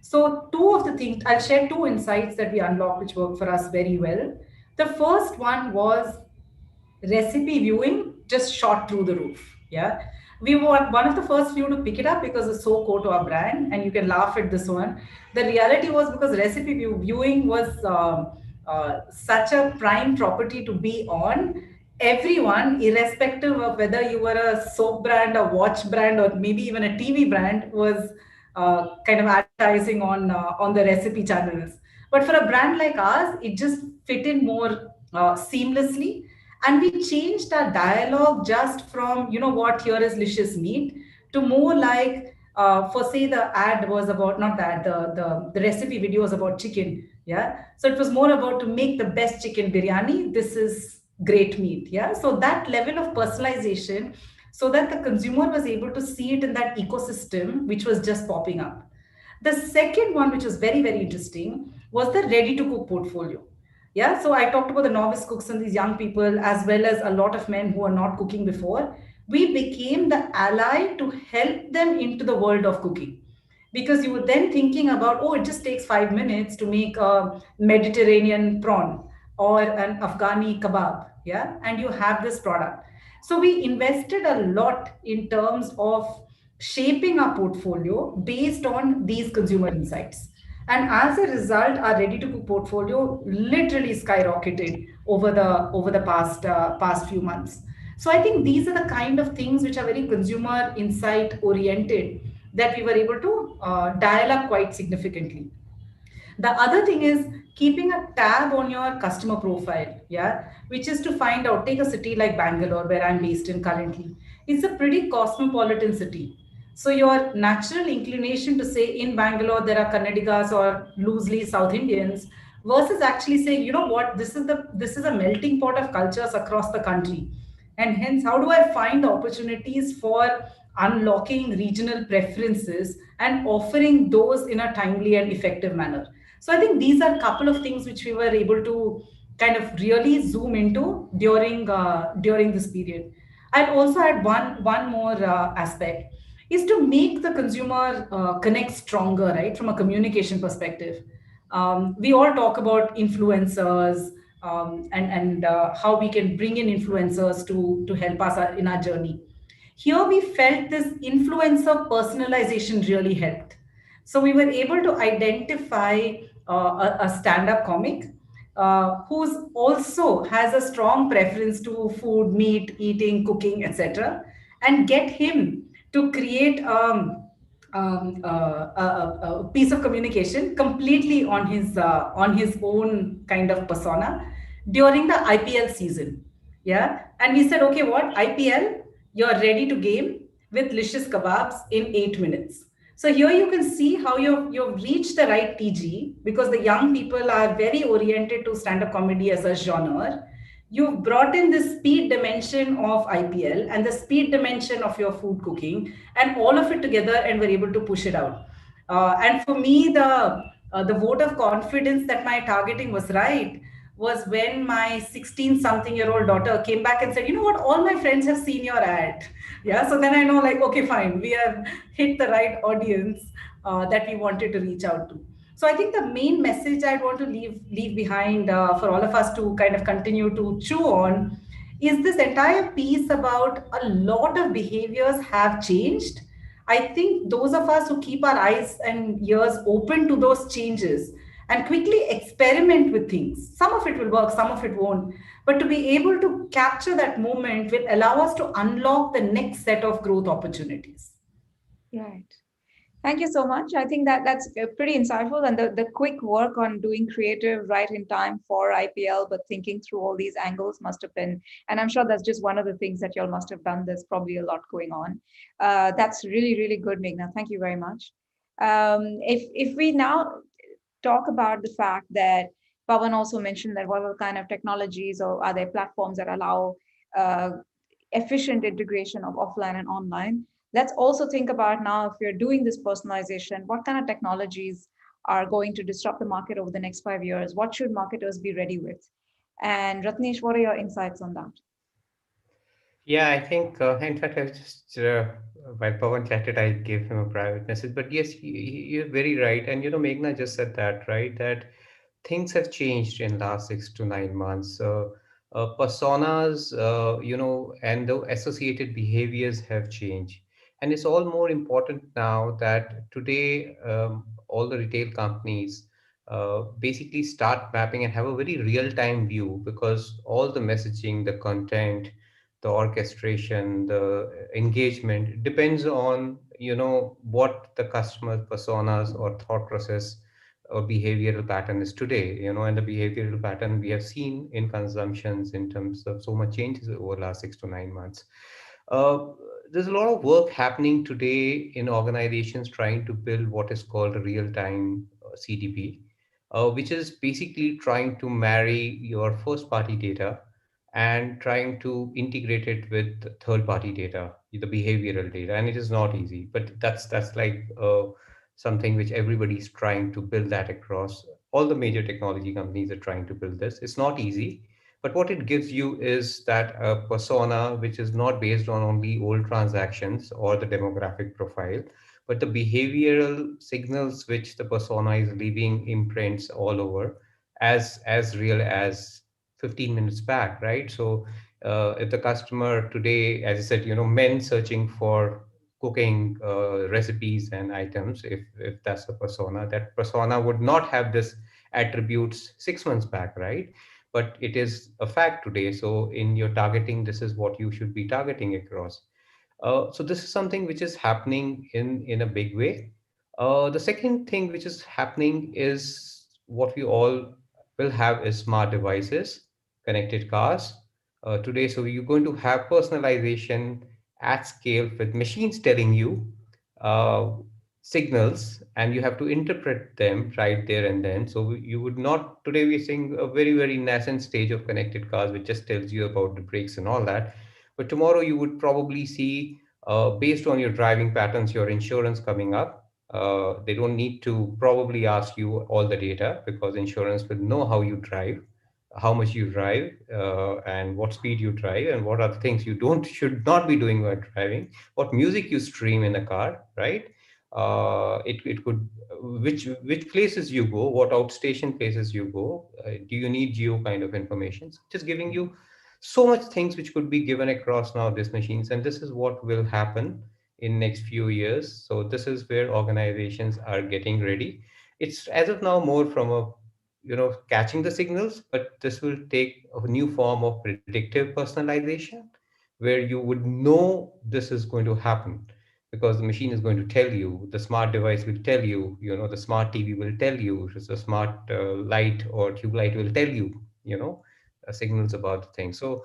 D: So, two of the things I'll share two insights that we unlocked, which worked for us very well. The first one was recipe viewing just shot through the roof. Yeah. We were one of the first few to pick it up because it's so core to our brand, and you can laugh at this one. The reality was because viewing was such a prime property to be on. Everyone, irrespective of whether you were a soap brand, a watch brand, or maybe even a TV brand, was kind of advertising on the recipe channels. But for a brand like ours, it just fit in more seamlessly, and we changed our dialogue just from, you know what, here is licious meat, to more like, for say the ad was about, not the ad, the recipe video was about chicken. Yeah. So it was more about to make the best chicken biryani. This is great meat. Yeah. So that level of personalization, so that the consumer was able to see it in that ecosystem, which was just popping up. The second one, which was very, very interesting, was the ready to cook portfolio. Yeah, so I talked about the novice cooks and these young people, as well as a lot of men who are not cooking before. We became the ally to help them into the world of cooking. Because you were then thinking about, oh, it just takes 5 minutes to make a Mediterranean prawn or an Afghani kebab. Yeah, and you have this product. So we invested a lot in terms of shaping our portfolio based on these consumer insights. And as a result, our ready to cook portfolio literally skyrocketed over the past few months. So I think these are the kind of things which are very consumer insight oriented that we were able to dial up quite significantly. The other thing is keeping a tab on your customer profile, yeah, which is to find out, take a city like Bangalore, where I'm based in currently. It's a pretty cosmopolitan city. So your natural inclination to say in Bangalore there are Kannadigas or loosely South Indians versus actually saying, you know what, this is a melting pot of cultures across the country. And hence, how do I find the opportunities for unlocking regional preferences and offering those in a timely and effective manner? So I think these are a couple of things which we were able to kind of really zoom into during this period. I'd also add one more aspect is to make the consumer connect stronger, right, from a communication perspective. We all talk about influencers, and how we can bring in influencers to help us in our journey. Here we felt this influencer personalization really helped. So we were able to identify a stand-up comic who's also has a strong preference to food, meat, eating, cooking, etc., and get him to create a piece of communication completely on his own kind of persona during the IPL season. Yeah, and we said, okay, what IPL? You're ready to game with Licious kebabs in 8 minutes. So here you can see how you've reached the right TG because the young people are very oriented to stand-up comedy as a genre. You've brought in the speed dimension of IPL and the speed dimension of your food cooking and all of it together, and we're able to push it out. And for me, the vote of confidence that my targeting was right was when my 16 something year old daughter came back and said, you know what, all my friends have seen your ad. Yeah, so then I know, like, okay, fine, we have hit the right audience that we wanted to reach out to. So I think the main message I'd want to leave behind for all of us to kind of continue to chew on is this entire piece about a lot of behaviors have changed. I think those of us who keep our eyes and ears open to those changes and quickly experiment with things, some of it will work, some of it won't, but to be able to capture that moment will allow us to unlock the next set of growth opportunities.
B: Right. Thank you so much. I think that that's pretty insightful, and the quick work on doing creative right in time for IPL, but thinking through all these angles must have been, and I'm sure that's just one of the things that y'all must have done. There's probably a lot going on. That's really, really good, Meghna. Thank you very much. If we now talk about the fact that Pawan also mentioned that what are kind of technologies or are there platforms that allow uh, efficient integration of offline and online. Let's also think about now if you're doing this personalization, what kind of technologies are going to disrupt the market over the next 5 years? What should marketers be ready with? And Ratnesh, what are your insights on that?
F: Yeah, I think, in fact, I was just, while Pawan chatted, I gave him a private message. But yes, you're very right. And, Meghna just said that, right? That things have changed in last 6 to 9 months. Personas, and the associated behaviors have changed. And it's all more important now that today, all the retail companies basically start mapping and have a very real-time view, because all the messaging, the content, the orchestration, the engagement depends on, what the customer personas or thought process or behavioral pattern is today, and the behavioral pattern we have seen in consumptions in terms of so much changes over the last 6 to 9 months. Uh, there's a lot of work happening today in organizations trying to build what is called a real-time CDP, which is basically trying to marry your first-party data and trying to integrate it with third-party data, the behavioral data, and it is not easy. But that's like something which everybody's trying to build that across. All the major technology companies are trying to build this. It's not easy, but what it gives you is that a persona which is not based on only old transactions or the demographic profile, but the behavioral signals which the persona is leaving imprints all over, as real as 15 minutes back, right? So if the customer today, as I said, men searching for cooking recipes and items. If that's the persona, that persona would not have this attributes 6 months back, right? But it is a fact today. So in your targeting, this is what you should be targeting across. So this is something which is happening in a big way. The second thing which is happening is what we all will have is smart devices, connected cars today. So you're going to have personalization at scale with machines telling you uh, signals, and you have to interpret them right there and then. So you would not, today we're seeing a very nascent stage of connected cars which just tells you about the brakes and all that. But tomorrow you would probably see, based on your driving patterns, your insurance coming up. They don't need to probably ask you all the data, because insurance will know how you drive, how much you drive, and what speed you drive, and what are the things you don't should not be doing while driving, what music you stream in the car, right? It could, which places you go, what outstation places you go, do you need geo kind of information, just giving you so much things which could be given across now these machines. And this is what will happen in next few years. So this is where organizations are getting ready. It's as of now more from a, catching the signals, but this will take a new form of predictive personalization, where you would know this is going to happen, because the machine is going to tell you, the smart device will tell you, the smart TV will tell you, the smart light or tube light will tell you, signals about the thing. So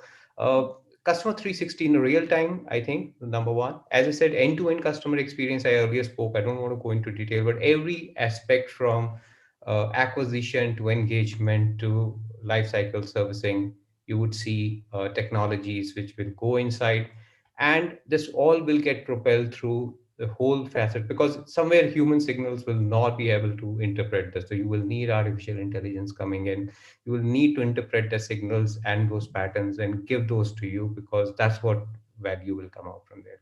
F: customer 360 in real time, I think, number one. As I said, end-to-end customer experience, I earlier spoke, I don't want to go into detail, but every aspect from acquisition to engagement to life cycle servicing, you would see technologies which will go inside, and this all will get propelled through the whole facet, because somewhere human signals will not be able to interpret this. So you will need artificial intelligence coming in. You will need to interpret the signals and those patterns and give those to you, because that's what value will come out from there.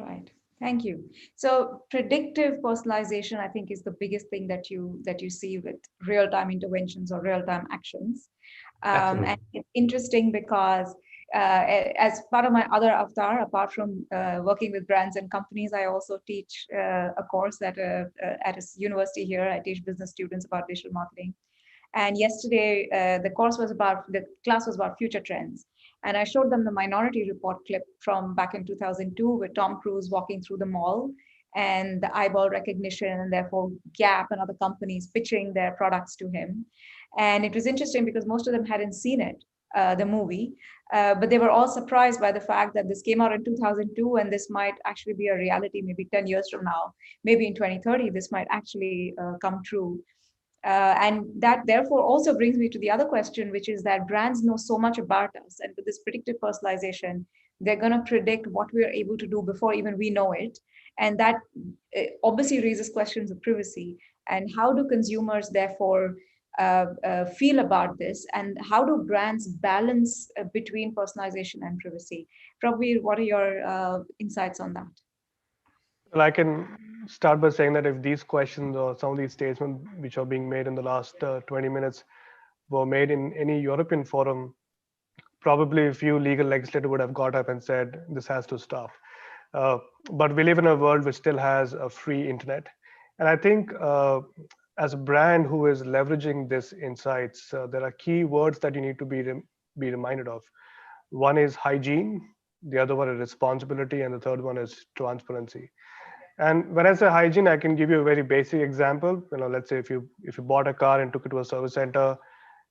B: Right. Thank you. So predictive personalization, I think, is the biggest thing that you see with real-time interventions or real-time actions. And
F: Absolutely.
B: it's interesting because as part of my other avatar, apart from working with brands and companies, I also teach a course at a university here. I teach business students about digital marketing. And yesterday, the class was about future trends. And I showed them the Minority Report clip from back in 2002 with Tom Cruise walking through the mall and the eyeball recognition, and therefore Gap and other companies pitching their products to him. And it was interesting because most of them hadn't seen it, the movie, but they were all surprised by the fact that this came out in 2002 and this might actually be a reality maybe 10 years from now. Maybe in 2030, this might actually come true. And that therefore also brings me to the other question, which is that brands know so much about us. And with this predictive personalization, they're going to predict what we're able to do before even we know it. And that obviously raises questions of privacy. And how do consumers therefore feel about this? And how do brands balance between personalization and privacy? Prabir, what are your insights on that?
E: Well, I can start by saying that if these questions or some of these statements which are being made in the last 20 minutes were made in any European forum, probably a few legal legislators would have got up and said this has to stop. Uh, but we live in a world which still has a free internet, and I think as a brand who is leveraging this insights, there are key words that you need to be reminded of. One is hygiene, the other one is responsibility, and the third one is transparency. And when I say hygiene, I can give you a very basic example. Let's say if you bought a car and took it to a service center,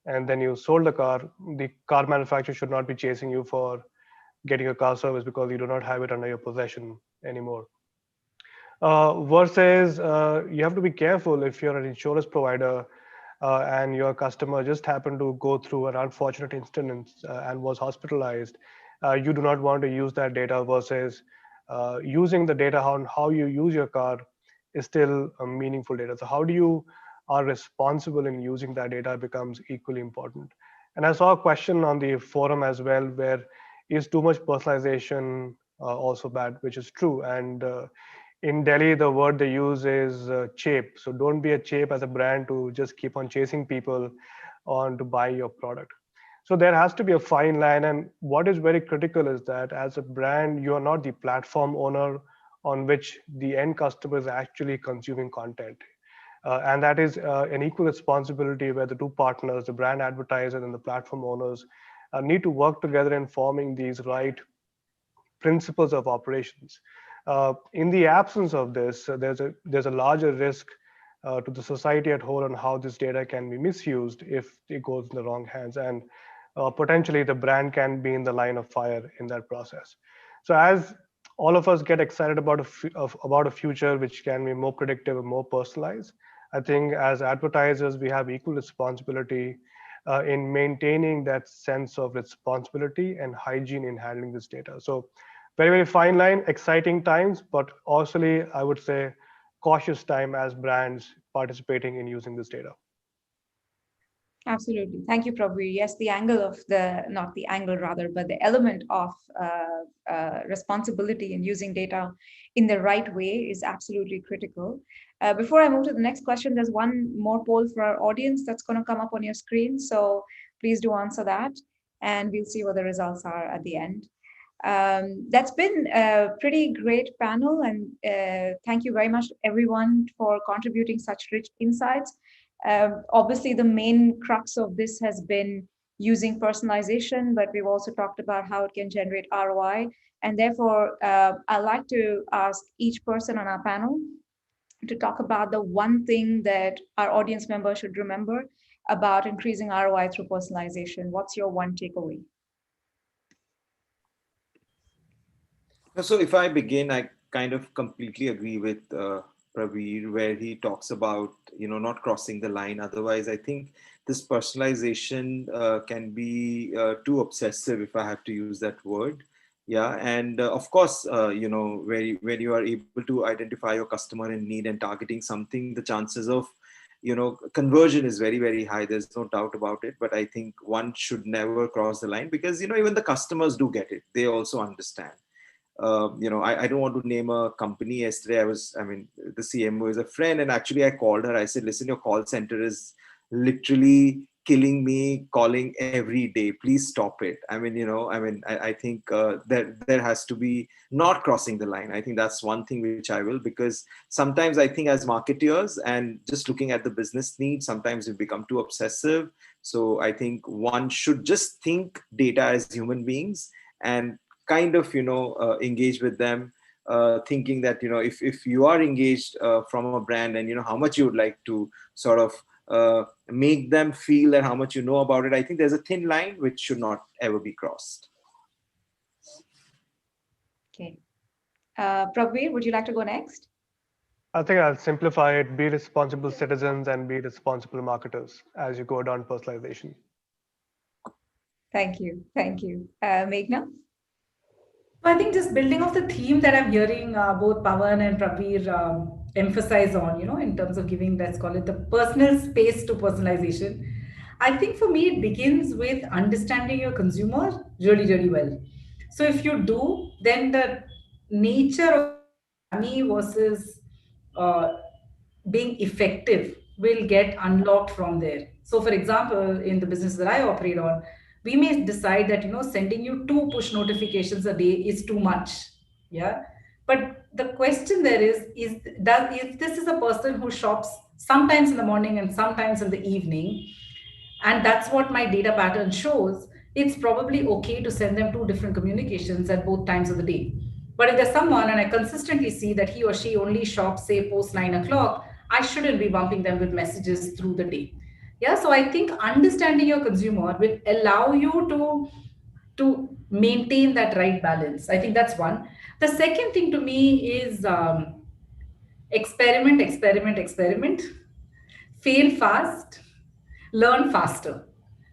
E: and then you sold the car manufacturer should not be chasing you for getting a car service because you do not have it under your possession anymore. Versus you have to be careful if you're an insurance provider and your customer just happened to go through an unfortunate incident and was hospitalized. You do not want to use that data, versus using the data on how you use your car is still a meaningful data. So how do you are responsible in using that data becomes equally important. And I saw a question on the forum as well, where is too much personalization also bad, which is true. And in Delhi, the word they use is chape. So don't be a chape as a brand to just keep on chasing people on to buy your product. So there has to be a fine line. And what is very critical is that as a brand, you're not the platform owner on which the end customer is actually consuming content. And that is an equal responsibility where the two partners, the brand advertiser and the platform owners, need to work together in forming these right principles of operations. In the absence of this, there's a larger risk to the society at whole on how this data can be misused if it goes in the wrong hands, and potentially the brand can be in the line of fire in that process. So as all of us get excited about about a future which can be more predictive and more personalized, I think as advertisers we have equal responsibility in maintaining that sense of responsibility and hygiene in handling this data. So very, very fine line, exciting times, but also I would say cautious time as brands participating in using this data.
B: Absolutely. Thank you, Prabhu. Yes, the angle of not the angle rather, but the element of responsibility in using data in the right way is absolutely critical. Before I move to the next question, there's one more poll for our audience that's going to come up on your screen. So please do answer that, and we'll see what the results are at the end. That's been a pretty great panel, and thank you very much, everyone, for contributing such rich insights. Obviously, the main crux of this has been using personalization, but we've also talked about how it can generate ROI. And therefore, I'd like to ask each person on our panel to talk about the one thing that our audience members should remember about increasing ROI through personalization. What's your one takeaway?
C: So if I begin, I kind of completely agree with Praveer, where he talks about, not crossing the line. Otherwise, I think this personalization can be too obsessive, if I have to use that word. Yeah. And of course, when you are able to identify your customer in need and targeting something, the chances of, conversion is very, very high. There's no doubt about it. But I think one should never cross the line because, even the customers do get it. They also understand. I don't want to name a company. Yesterday, the CMO is a friend, and actually I called her. I said, listen, your call center is literally killing me, calling every day. Please stop it. I think there has to be not crossing the line. I think that's one thing which I will, because sometimes I think as marketeers and just looking at the business needs, sometimes we become too obsessive. So I think one should just think data as human beings and kind of engage with them, thinking that if you are engaged from a brand, and how much you would like to sort of make them feel that how much you know about it. I think there's a thin line which should not ever be crossed.
B: Okay. Prabir, would you like to go next?
E: I think I'll simplify it: be responsible citizens and be responsible marketers as you go down personalization.
B: Thank you. Meghna?
D: So I think just building off the theme that I'm hearing both Pawan and Prabir emphasize on, in terms of giving, let's call it the personal space to personalization. I think for me, it begins with understanding your consumer really, really well. So if you do, then the nature of money versus uh, being effective will get unlocked from there. So for example, in the business that I operate on, we may decide that sending you 2 push notifications a day is too much. Yeah. But the question there is that if this is a person who shops sometimes in the morning and sometimes in the evening, and that's what my data pattern shows, it's probably okay to send them 2 different communications at both times of the day. But if there's someone and I consistently see that he or she only shops, say, post 9 o'clock, I shouldn't be bumping them with messages through the day. Yeah, so I think understanding your consumer will allow you to maintain that right balance. I think that's one. The second thing to me is experiment, fail fast, learn faster.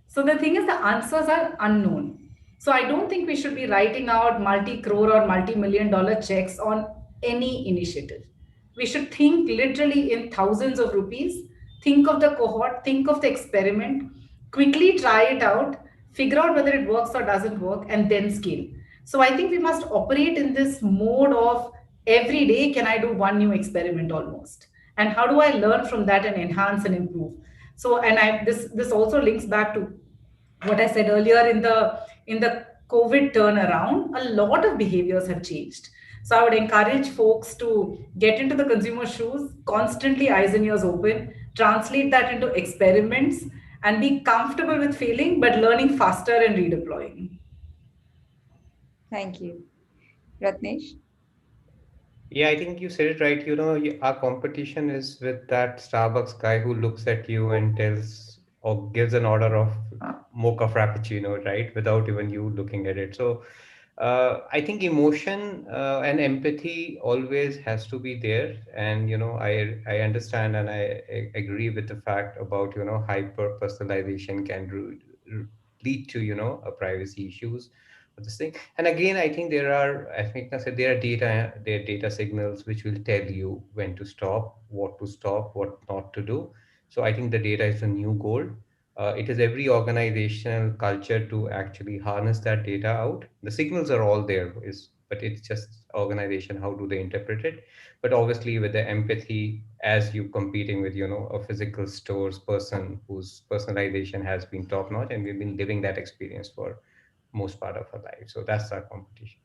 D: So the thing is, the answers are unknown. So I don't think we should be writing out multi-crore or multi-million dollar checks on any initiative. We should think literally in thousands of rupees, think of the cohort, think of the experiment, quickly try it out, figure out whether it works or doesn't work, and then scale. So I think we must operate in this mode of every day, can I do one new experiment almost? And how do I learn from that and enhance and improve? So, and I this also links back to what I said earlier, in the COVID turnaround, a lot of behaviors have changed. So I would encourage folks to get into the consumer shoes, constantly eyes and ears open, translate that into experiments, and be comfortable with failing, but learning faster and redeploying.
B: Thank you. Ratnesh?
F: Yeah, I think you said it right. Our competition is with that Starbucks guy who looks at you and tells or gives an order of mocha frappuccino, right? Without even you looking at it. So I think emotion and empathy always has to be there. And, I understand and I agree with the fact about, hyper personalization can lead to, privacy issues of this thing. And again, I think I think I said there are data signals which will tell you when to stop, what not to do. So I think the data is the new gold. It is every organizational culture to actually harness that data out. The signals are all there, but it's just organization, how do they interpret it? But obviously with the empathy, as you competing with, a physical stores person whose personalization has been top notch, and we've been living that experience for most part of our life. So that's our competition.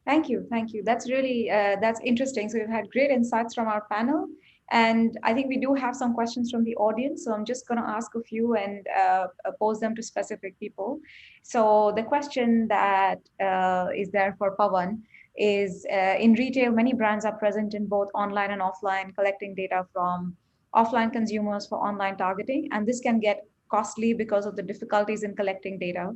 B: Thank you. Thank you. That's really that's interesting. So we've had great insights from our panel, and I think we do have some questions from the audience. So I'm just going to ask a few and pose them to specific people. So the question that is there for Pawan is in retail, many brands are present in both online and offline, collecting data from offline consumers for online targeting, and this can get costly because of the difficulties in collecting data.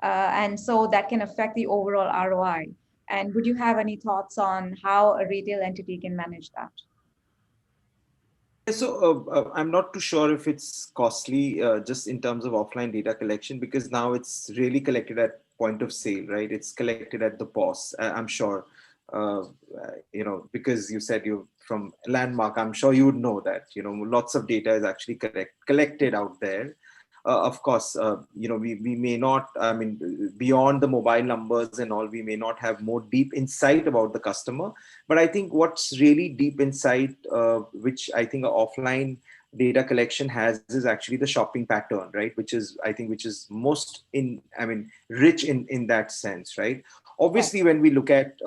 B: And so that can affect the overall ROI. And would you have any thoughts on how a retail entity can manage that?
C: Yeah, so I'm not too sure if it's costly just in terms of offline data collection, because now it's really collected at point of sale, right? It's collected at the POS. I'm sure, because you said you're from Landmark, I'm sure you would know that, lots of data is actually collected out there. Of course, we may not, I mean, beyond the mobile numbers and all, we may not have more deep insight about the customer. But I think what's really deep insight, which I think offline data collection has, is actually the shopping pattern, right? Which is most rich in that sense, right? Obviously,
B: Yes.
C: when we look at,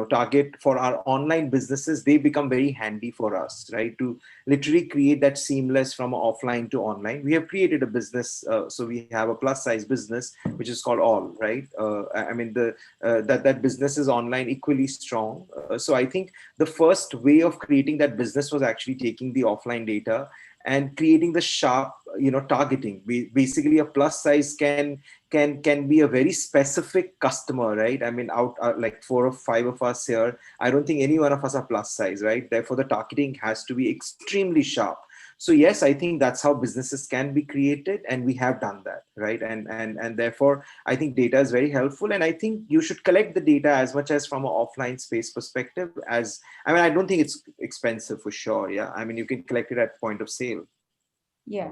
C: Target for our online businesses, they become very handy for us, right? To literally create that seamless from offline to online. We have created a business, so we have a plus size business which is called All, right? I mean, the that business is online equally strong. So I think the first way of creating that business was actually taking the offline data and creating the sharp, targeting. Basically, a plus size can be a very specific customer, right? I mean, out like 4 or 5 of us here, I don't think any one of us are plus size, right? Therefore the targeting has to be extremely sharp. So yes, I think that's how businesses can be created, and we have done that, right? And therefore I think data is very helpful, and I think you should collect the data as much as from an offline space perspective. As I mean, I don't think it's expensive for sure. Yeah, I mean, you can collect it at point of sale.
B: Yeah.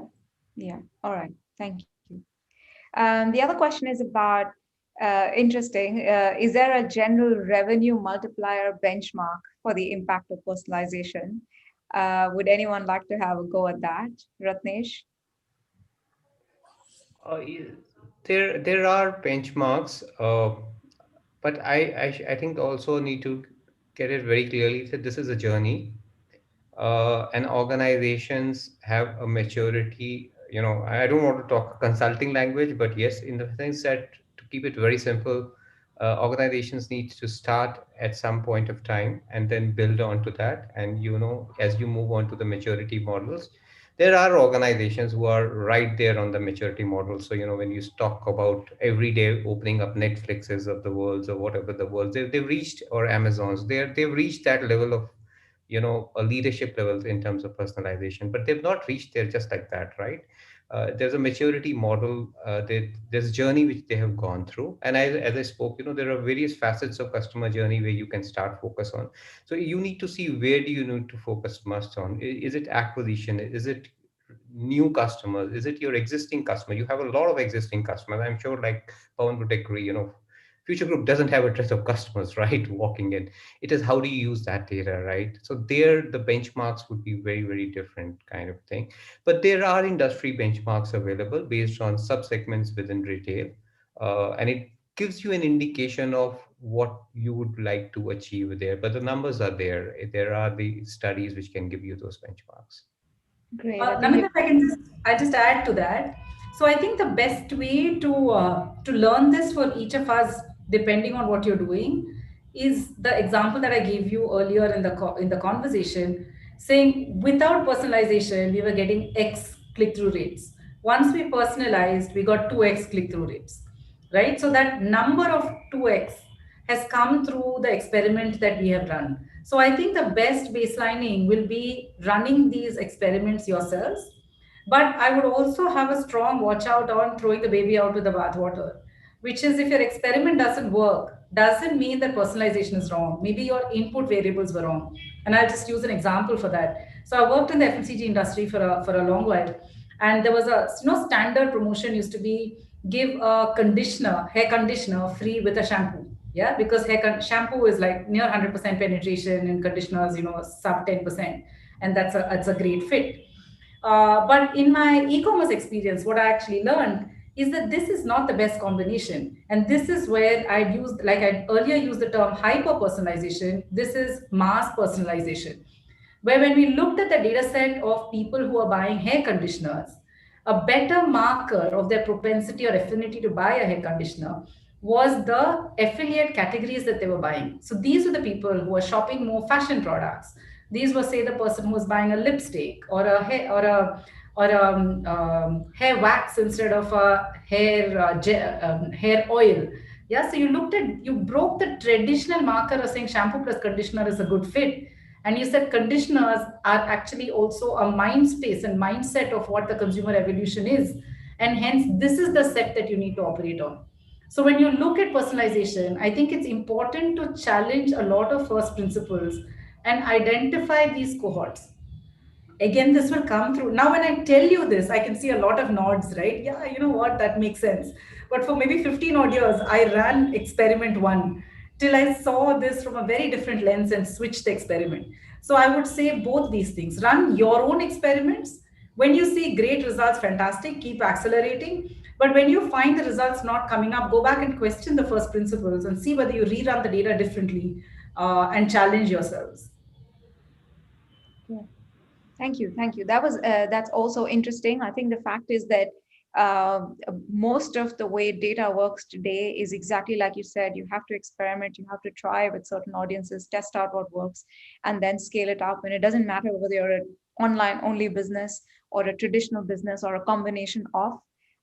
B: Yeah. All right. Thank you. The other question is about interesting. Is there a general revenue multiplier benchmark for the impact of personalization? Would anyone like to have a go at that, Ratnesh?
F: Uh, y- there are benchmarks, but I think also need to get it very clearly that this is a journey, and organizations have a maturity. I don't want to talk consulting language, but yes, in the sense that, to keep it very simple, organizations need to start at some point of time and then build on to that. And as you move on to the maturity models, there are organizations who are right there on the maturity model. So when you talk about every day opening up Netflixes of the worlds or whatever the world, they've reached, or Amazons, they've reached that level of a leadership levels in terms of personalization, but they've not reached there just like that, right? There's a maturity model. There's a journey which they have gone through, and as I spoke, there are various facets of customer journey where you can start focus on. So you need to see, where do you need to focus most on? Is it acquisition? Is it new customers? Is it your existing customer? You have a lot of existing customers, I'm sure, like Pawan would agree. Future Group doesn't have a trust of customers, right? Walking in, it is how do you use that data, right? So there, the benchmarks would be very, very different kind of thing. But there are industry benchmarks available based on subsegments within retail, and it gives you an indication of what you would like to achieve there. But the numbers are there. There are the studies which can give you those benchmarks.
A: Great. I think
D: Namita,
A: you
D: if I just add to that. So I think the best way to learn this for each of us, depending on what you're doing, is the example that I gave you earlier in the conversation, saying without personalization, we were getting X click through rates. Once we personalized, we got 2X click through rates, right? So that number of 2X has come through the experiment that we have run. So I think the best baselining will be running these experiments yourselves. But I would also have a strong watch out on throwing the baby out with the bathwater, which is if your experiment doesn't work, doesn't mean that personalization is wrong. Maybe your input variables were wrong. And I'll just use an example for that. So I worked in the FMCG industry for a long while. And there was a standard promotion used to be give a hair conditioner free with a shampoo. Yeah, because shampoo is like near 100% penetration and conditioners, sub 10%. And it's a great fit. But in my e-commerce experience, what I actually learned is that this is not the best combination. And this is where I earlier used the term hyper personalization. This is mass personalization, where when we looked at the data set of people who are buying hair conditioners, a better marker of their propensity or affinity to buy a hair conditioner was the affiliate categories that they were buying. So these were the people who were shopping more fashion products. These were, say, the person who was buying a lipstick or a hair hair wax instead of a hair oil. Yeah, so you broke the traditional marker of saying shampoo plus conditioner is a good fit, and you said conditioners are actually also a mind space and mindset of what the consumer evolution is. And hence, this is the set that you need to operate on. So when you look at personalization, I think it's important to challenge a lot of first principles and identify these cohorts. Again, this will come through. Now, when I tell you this, I can see a lot of nods, right? Yeah, you know what? That makes sense. But for maybe 15 odd years, I ran experiment one till I saw this from a very different lens and switched the experiment. So I would say both these things. Run your own experiments. When you see great results, fantastic, keep accelerating. But when you find the results not coming up, go back and question the first principles and see whether you rerun the data differently and challenge yourselves.
B: Yeah. Thank you. That's also interesting. I think the fact is that uh, most of the way data works today is exactly like you said. You have to experiment, you have to try with certain audiences, test out what works, and then scale it up. And it doesn't matter whether you're an online only business or a traditional business or a combination of.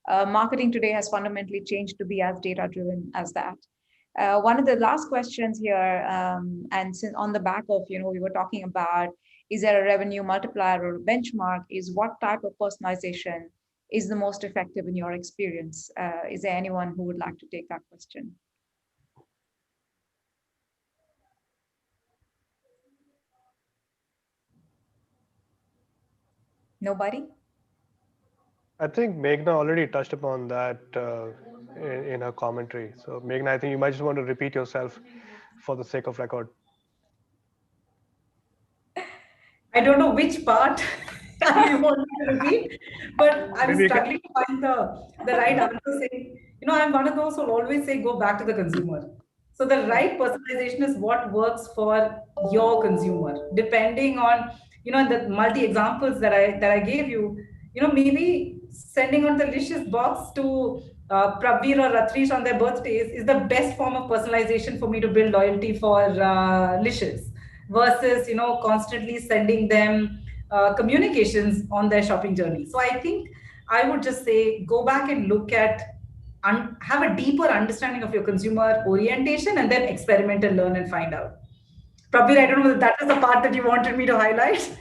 B: Marketing today has fundamentally changed to be as data driven as that. One of the last questions here, and since on the back of, we were talking about, is there a revenue multiplier or a benchmark, is what type of personalization is the most effective in your experience? Is there anyone who would like to take that question? Nobody?
E: I think Meghna already touched upon that in her commentary. So Meghna, I think you might just want to repeat yourself for the sake of record.
D: I don't know which part you want me to repeat, but I'm
E: Maybe you can.
D: struggling to find the right answer. Saying, I'm one of those who'll always say, go back to the consumer. So the right personalization is what works for your consumer, depending on, the multi examples that I gave you. Maybe sending out the Alicious box to Prabir or Ratrish on their birthdays is the best form of personalization for me to build loyalty for Alicious versus constantly sending them communications on their shopping journey. So I think I would just say go back and look at have a deeper understanding of your consumer orientation and then experiment and learn and find out. Probably I don't know if that is the part that you wanted me to highlight.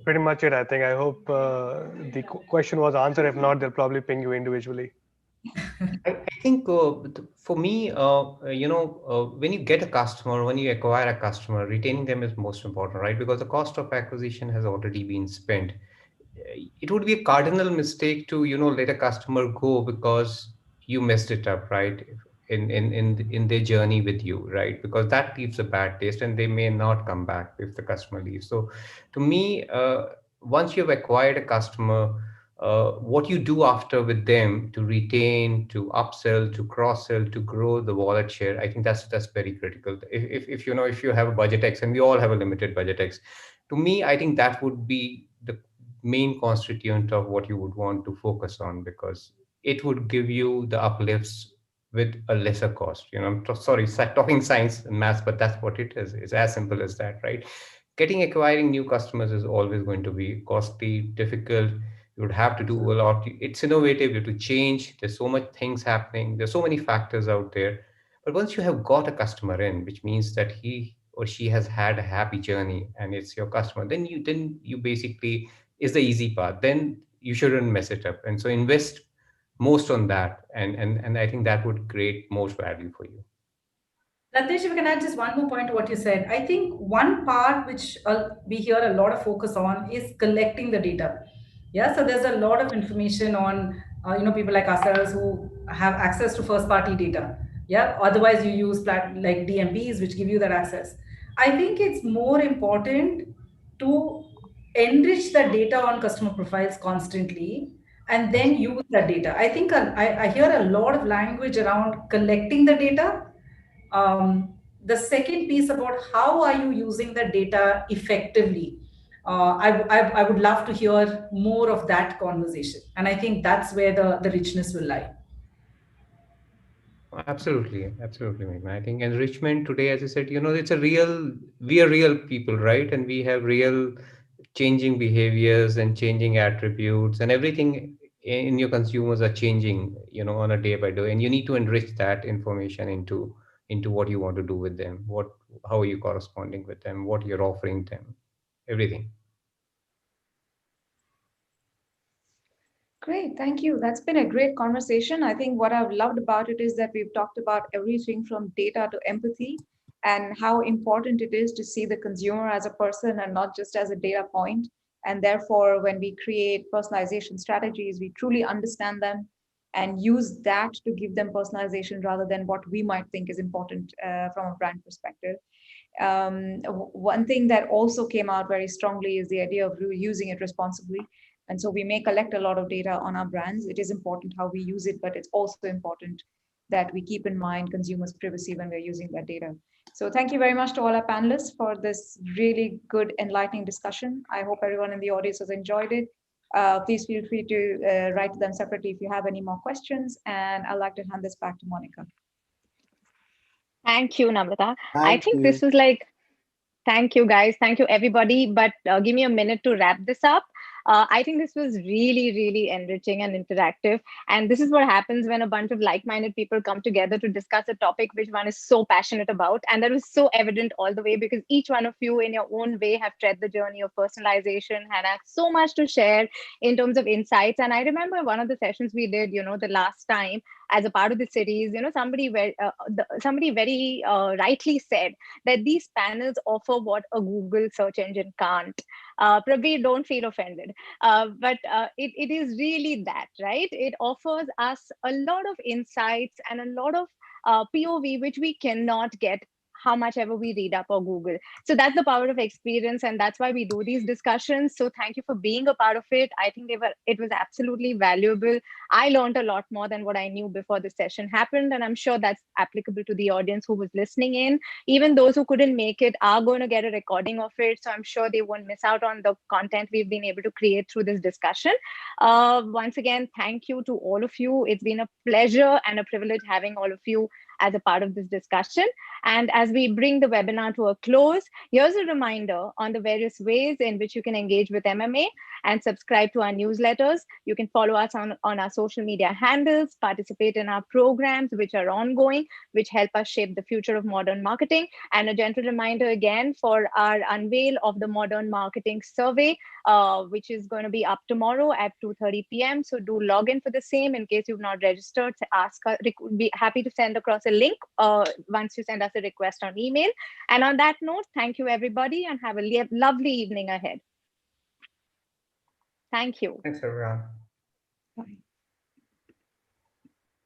E: Pretty much it, I think. I hope the question was answered. If not, they'll probably ping you individually.
F: I think for me, when you get a customer, when you acquire a customer, retaining them is most important, right? Because the cost of acquisition has already been spent. It would be a cardinal mistake to, let a customer go because you messed it up, right? In their journey with you, right? Because that leaves a bad taste, and they may not come back if the customer leaves. So, to me, once you've acquired a customer, what you do after with them to retain, to upsell, to cross sell, to grow the wallet share, I think that's very critical. If you know, if you have a budget X, and we all have a limited budget X, to me, I think that would be the main constituent of what you would want to focus on, because it would give you the uplifts with a lesser cost. I'm sorry, talking science and maths, but that's what it is. It's as simple as that, right? Acquiring new customers is always going to be costly, difficult. You would have to do a
B: Absolutely.
F: lot. It's innovative. You have to change. There's so much things happening. There's so many factors out there. But once you have got a customer in, which means that he or she has had a happy journey and it's your customer, then you basically is the easy part. Then you shouldn't mess it up. And so invest most on that, and I think that would create most value for you.
D: Rajneesh, if I can add just one more point to what you said. I think one part which we hear a lot of focus on is collecting the data. Yeah, so there's a lot of information on people like ourselves who have access to first party data. Yeah, otherwise you use like DMPs which give you that access. I think it's more important to enrich the data on customer profiles constantly and then use that data. I think I hear a lot of language around collecting the data. The second piece about how are you using the data effectively. I would love to hear more of that conversation. And I think that's where the richness will lie.
F: Absolutely, absolutely, Meghna. I think enrichment today, as I said, it's we are real people, right? And we have real changing behaviors and changing attributes, and everything in your consumers are changing, on a day by day. And you need to enrich that information into what you want to do with them, how are you corresponding with them, what you're offering them, everything.
B: Great, thank you. That's been a great conversation. I think what I've loved about it is that we've talked about everything from data to empathy and how important it is to see the consumer as a person and not just as a data point. And therefore, when we create personalization strategies, we truly understand them and use that to give them personalization rather than what we might think is important from a brand perspective. One thing that also came out very strongly is the idea of using it responsibly. And so we may collect a lot of data on our brands. It is important how we use it, but it's also important that we keep in mind consumers' privacy when we're using that data. So thank you very much to all our panelists for this really good, enlightening discussion. I hope everyone in the audience has enjoyed it. Please feel free to write to them separately if you have any more questions. And I'd like to hand this back to Monica.
A: Thank you, Namrata. I
C: Thank
A: think this
C: you.
A: was like, thank you, guys. Thank you, everybody. But give me a minute to wrap this up. I think this was really, really enriching and interactive. And this is what happens when a bunch of like minded people come together to discuss a topic which one is so passionate about. And that was so evident all the way because each one of you, in your own way, have tread the journey of personalization and have so much to share in terms of insights. And I remember one of the sessions we did, the last time as a part of the series, somebody very rightly said that these panels offer what a Google search engine can't. Probably don't feel offended, but it is really that, right? It offers us a lot of insights and a lot of POV, which we cannot get how much ever we read up or Google. So that's the power of experience, and that's why we do these discussions. So thank you for being a part of it. I think it was absolutely valuable. I learned a lot more than what I knew before the session happened, and I'm sure that's applicable to the audience who was listening in. Even those who couldn't make it are going to get a recording of it, so I'm sure they won't miss out on the content we've been able to create through this discussion. Once again, thank you to all of you. It's been a pleasure and a privilege having all of you as a part of this discussion. And as we bring the webinar to a close, here's a reminder on the various ways in which you can engage with MMA and subscribe to our newsletters. You can follow us on our social media handles, participate in our programs, which are ongoing, which help us shape the future of modern marketing. And a gentle reminder again for our unveil of the Modern Marketing Survey, which is going to be up tomorrow at 2:30 p.m. So do log in for the same in case you've not registered. Be happy to send across a link once you send us a request on email. And on that note, thank you everybody and have a lovely evening ahead. Thank you.
F: Thanks, everyone.
B: Bye.